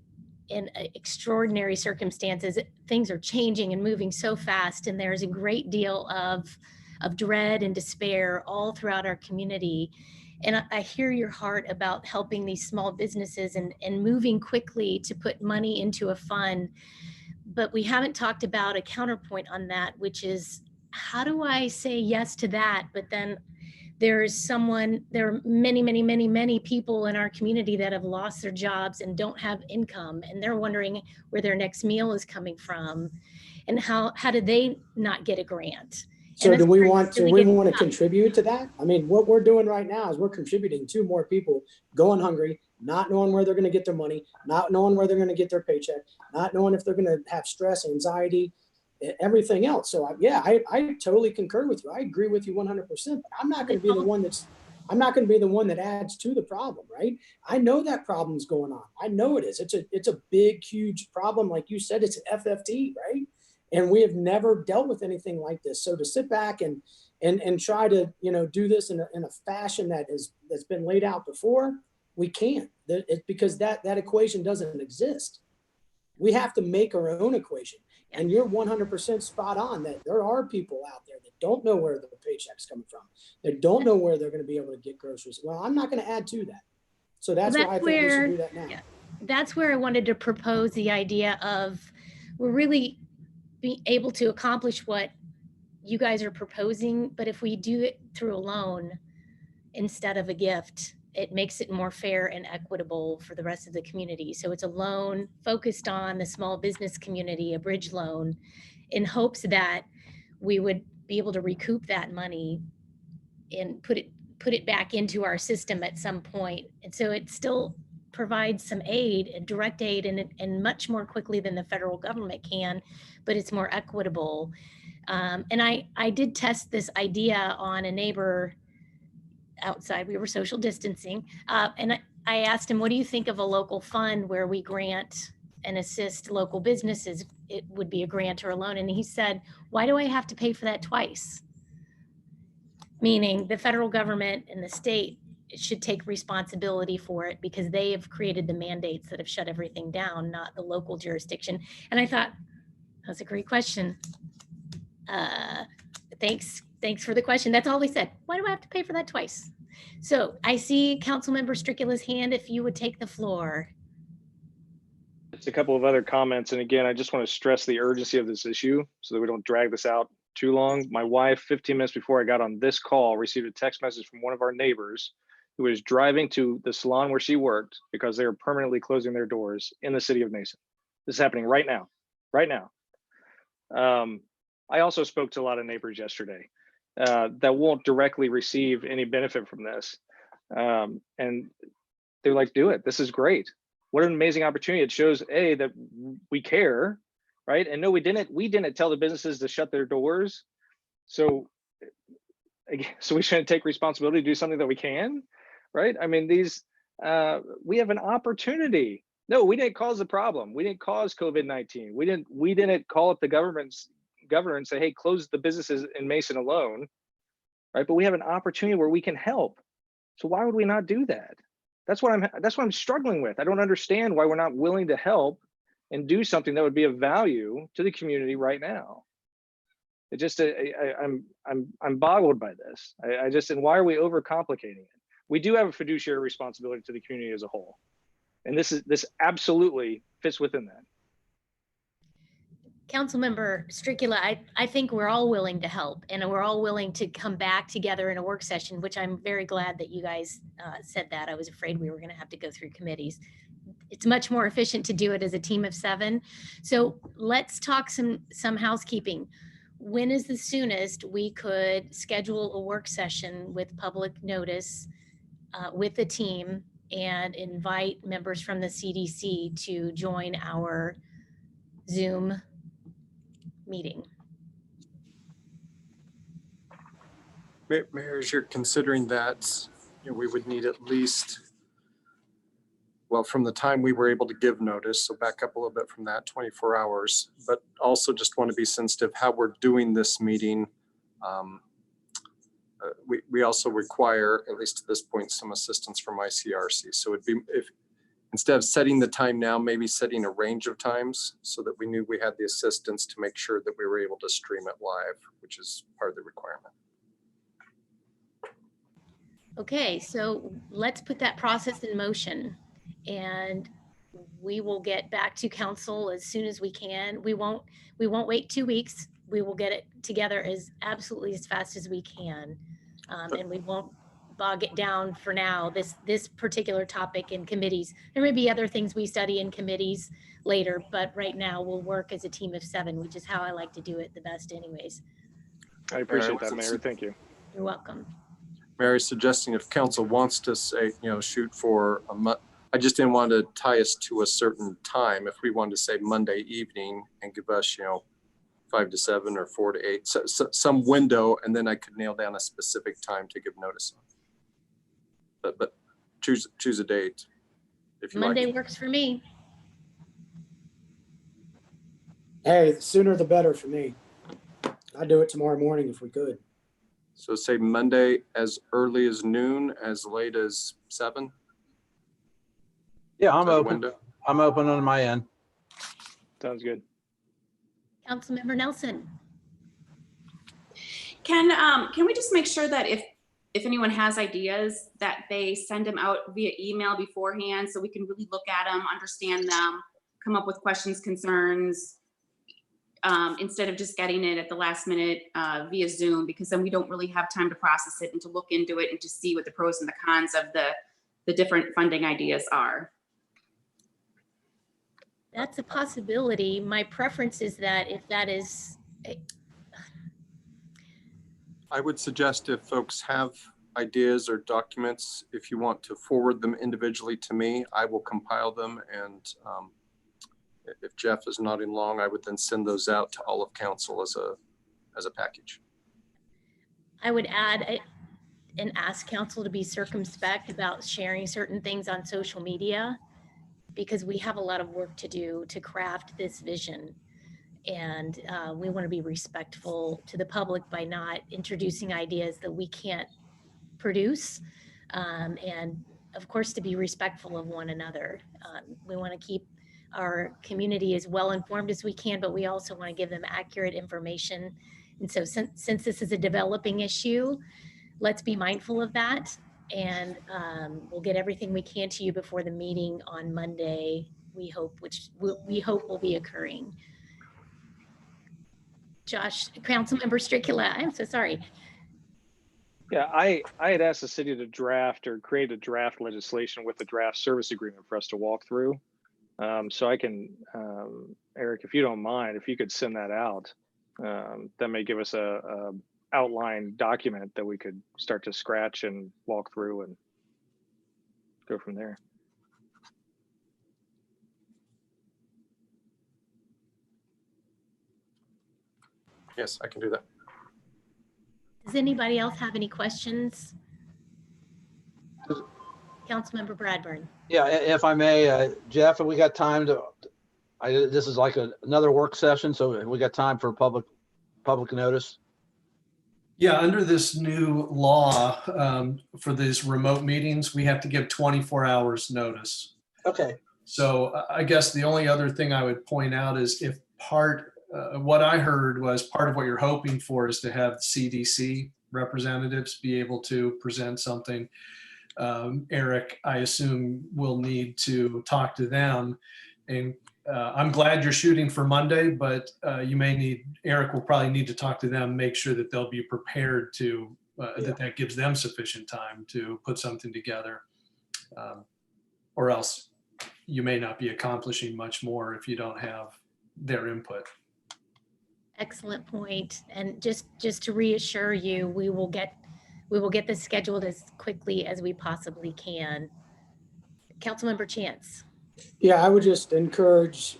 in extraordinary circumstances. Things are changing and moving so fast, and there's a great deal of dread and despair all throughout our community. And I hear your heart about helping these small businesses and moving quickly to put money into a fund. But we haven't talked about a counterpoint on that, which is, how do I say yes to that? But then there are many people in our community that have lost their jobs and don't have income, and they're wondering where their next meal is coming from, and how do they not get a grant? So do we want to contribute to that? I mean, what we're doing right now is we're contributing to more people going hungry, not knowing where they're going to get their money, not knowing where they're going to get their paycheck, not knowing if they're going to have stress, anxiety, everything else. So I totally concur with you. I agree with you 100%, but I'm not going to be the one that adds to the problem, right? I know that problem's going on. I know it is. It's a big, huge problem. Like you said, it's an FFT, right? And we have never dealt with anything like this. So to sit back and try to, you know, do this in a fashion that's been laid out before, we can't. It's because that equation doesn't exist. We have to make our own equation. And you're 100% spot on that there are people out there that don't know where the paycheck's coming from. They don't know where they're going to be able to get groceries. Well, I'm not going to add to that. So that's why I think we should do that now. Yeah. That's where I wanted to propose the idea of we're really be able to accomplish what you guys are proposing, but if we do it through a loan instead of a gift, it makes it more fair and equitable for the rest of the community. So it's a loan focused on the small business community, a bridge loan, in hopes that we would be able to recoup that money and put it back into our system at some point. And so it still provides some aid, direct aid, and much more quickly than the federal government can, but it's more equitable. And I did test this idea on a neighbor outside. We were social distancing. And I asked him, what do you think of a local fund where we grant and assist local businesses? It would be a grant or a loan. And he said, why do I have to pay for that twice? Meaning the federal government and the state should take responsibility for it because they have created the mandates that have shut everything down, not the local jurisdiction. And I thought, that's a great question. Thanks for the question. That's all we said. Why do I have to pay for that twice? So I see Councilmember Stricula's hand. If you would take the floor. Just a couple of other comments. And again, I just want to stress the urgency of this issue so that we don't drag this out too long. My wife, 15 minutes before I got on this call, received a text message from one of our neighbors who was driving to the salon where she worked because they are permanently closing their doors in the city of Mason. This is happening right now, right now. I also spoke to a lot of neighbors yesterday that won't directly receive any benefit from this. And they're like, do it. This is great. What an amazing opportunity. It shows A, that we care, right? And no, we didn't tell the businesses to shut their doors. So we shouldn't take responsibility to do something that we can, right? I mean, we have an opportunity. No, we didn't cause the problem. We didn't cause COVID-19. We didn't call up the governor and say, hey, close the businesses in Mason alone, right? But we have an opportunity where we can help. So why would we not do that? That's what I'm struggling with. I don't understand why we're not willing to help and do something that would be of value to the community right now. It just, I'm boggled by this. And why are we overcomplicating it? We do have a fiduciary responsibility to the community as a whole. And this absolutely fits within that. Councilmember Stricula, I think we're all willing to help and we're all willing to come back together in a work session, which I'm very glad that you guys said that. I was afraid we were going to have to go through committees. It's much more efficient to do it as a team of 7. So let's talk some housekeeping. When is the soonest we could schedule a work session with public notice with the team and invite members from the CDC to join our Zoom meeting? Mayor, as you're considering that, we would need at least, well, from the time we were able to give notice, so back up a little bit from that, 24 hours, but also just want to be sensitive how we're doing this meeting. We also require, at least to this point, some assistance from ICRC. So it'd be, if instead of setting the time now, maybe setting a range of times so that we knew we had the assistance to make sure that we were able to stream it live, which is part of the requirement. Okay, so let's put that process in motion and we will get back to council as soon as we can. We won't wait 2 weeks. We will get it together absolutely as fast as we can. And we won't bog it down for now, this particular topic in committees. There may be other things we study in committees later, but right now we'll work as a team of 7, which is how I like to do it the best anyways. I appreciate that, Mayor. Thank you. You're welcome. Mary's suggesting if council wants to say, shoot for a month, I just didn't want to tie us to a certain time. If we wanted to say Monday evening and give us, 5 to 7 or 4 to 8, so some window, and then I could nail down a specific time to give notice on. But choose a date if you Monday like. works for me. Hey, the sooner the better for me. I'd do it tomorrow morning if we could. So say Monday as early as noon, as late as 7. Yeah, I'm Is that a open. window? I'm open on my end. Sounds good. Councilmember Nelson. Can we just make sure that if anyone has ideas that they send them out via email beforehand so we can really look at them, understand them, come up with questions, concerns, instead of just getting it at the last minute via Zoom, because then we don't really have time to process it and to look into it and to see what the pros and the cons of the different funding ideas are. That's a possibility. My preference is that if that is I would suggest if folks have ideas or documents, if you want to forward them individually to me, I will compile them. And if Jeff is nodding along, I would then send those out to all of council as a package. I would add and ask council to be circumspect about sharing certain things on social media, because we have a lot of work to do to craft this vision. And we want to be respectful to the public by not introducing ideas that we can't produce. And of course, to be respectful of one another. We want to keep our community as well informed as we can, but we also want to give them accurate information. And so since this is a developing issue, let's be mindful of that. And we'll get everything we can to you before the meeting on Monday, we hope, which we hope will be occurring. Josh, Councilmember Stricula, I'm so sorry. Yeah, I had asked the city to draft or create a draft legislation with a draft service agreement for us to walk through. So I can, Eric, if you don't mind, if you could send that out, that may give us a outline document that we could start to scratch and walk through and go from there. Yes, I can do that. Does anybody else have any questions? Councilmember Bradburn. Yeah, if I may, Jeff, have we got time to, this is like another work session, so we got time for public notice? Yeah, under this new law for these remote meetings, we have to give 24 hours notice. Okay. So I guess the only other thing I would point out is if what I heard was part of what you're hoping for is to have CDC representatives be able to present something. Eric, I assume will need to talk to them. And I'm glad you're shooting for Monday, but Eric will probably need to talk to them, make sure that they'll be prepared to, that gives them sufficient time to put something together. Or else you may not be accomplishing much more if you don't have their input. Excellent point. And just to reassure you, we will get this scheduled as quickly as we possibly can. Councilmember Chance. Yeah, I would just encourage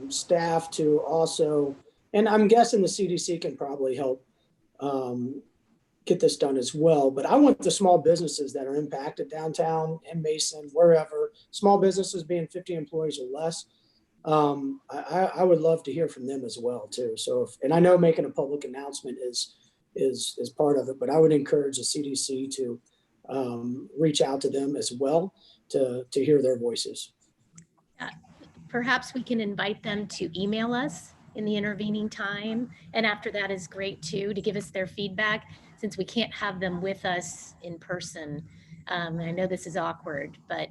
staff to also, and I'm guessing the CDC can probably help get this done as well, but I want the small businesses that are impacted downtown and Mason, wherever, small businesses being 50 employees or less, I would love to hear from them as well too. So, and I know making a public announcement is part of it, but I would encourage the CDC to reach out to them as well to hear their voices. Perhaps we can invite them to email us in the intervening time. And after that is great too, to give us their feedback, since we can't have them with us in person. I know this is awkward, but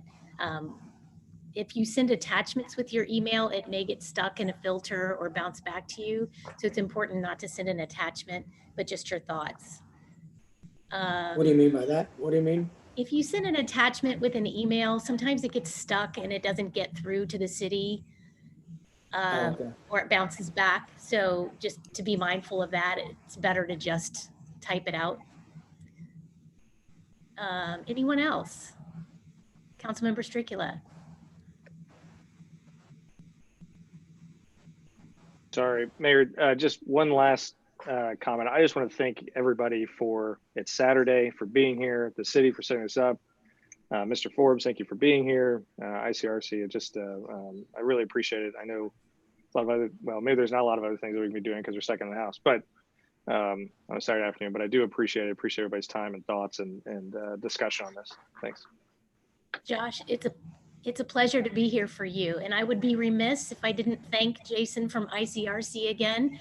if you send attachments with your email, it may get stuck in a filter or bounce back to you. So it's important not to send an attachment, but just your thoughts. What do you mean by that? What do you mean? If you send an attachment with an email, sometimes it gets stuck and it doesn't get through to the city, Okay. or it bounces back. So just to be mindful of that, it's better to just type it out. Anyone else? Councilmember Stricula. Sorry, Mayor, just one last comment. I just want to thank everybody it's Saturday, for being here, the city for setting this up. Mr. Forbes, thank you for being here. ICRC, I really appreciate it. I know a lot of other, well, maybe there's not a lot of other things that we can be doing because we're stuck in the house, but on a Saturday afternoon, but I do appreciate everybody's time and thoughts and discussion on this. Thanks. Josh, it's a pleasure to be here for you. And I would be remiss if I didn't thank Jason from ICRC again.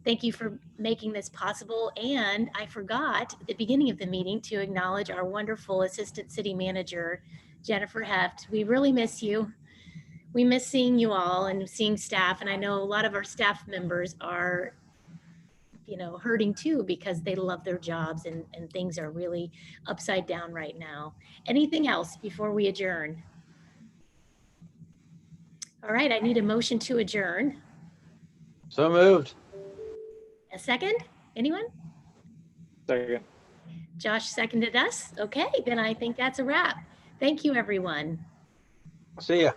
Thank you for making this possible. And I forgot at the beginning of the meeting to acknowledge our wonderful Assistant City Manager, Jennifer Heft. We really miss you. We miss seeing you all and seeing staff. And I know a lot of our staff members are, hurting too, because they love their jobs and things are really upside down right now. Anything else before we adjourn? All right, I need a motion to adjourn. So moved. A second? Anyone? Second. Josh seconded us. Okay, then I think that's a wrap. Thank you, everyone. See ya.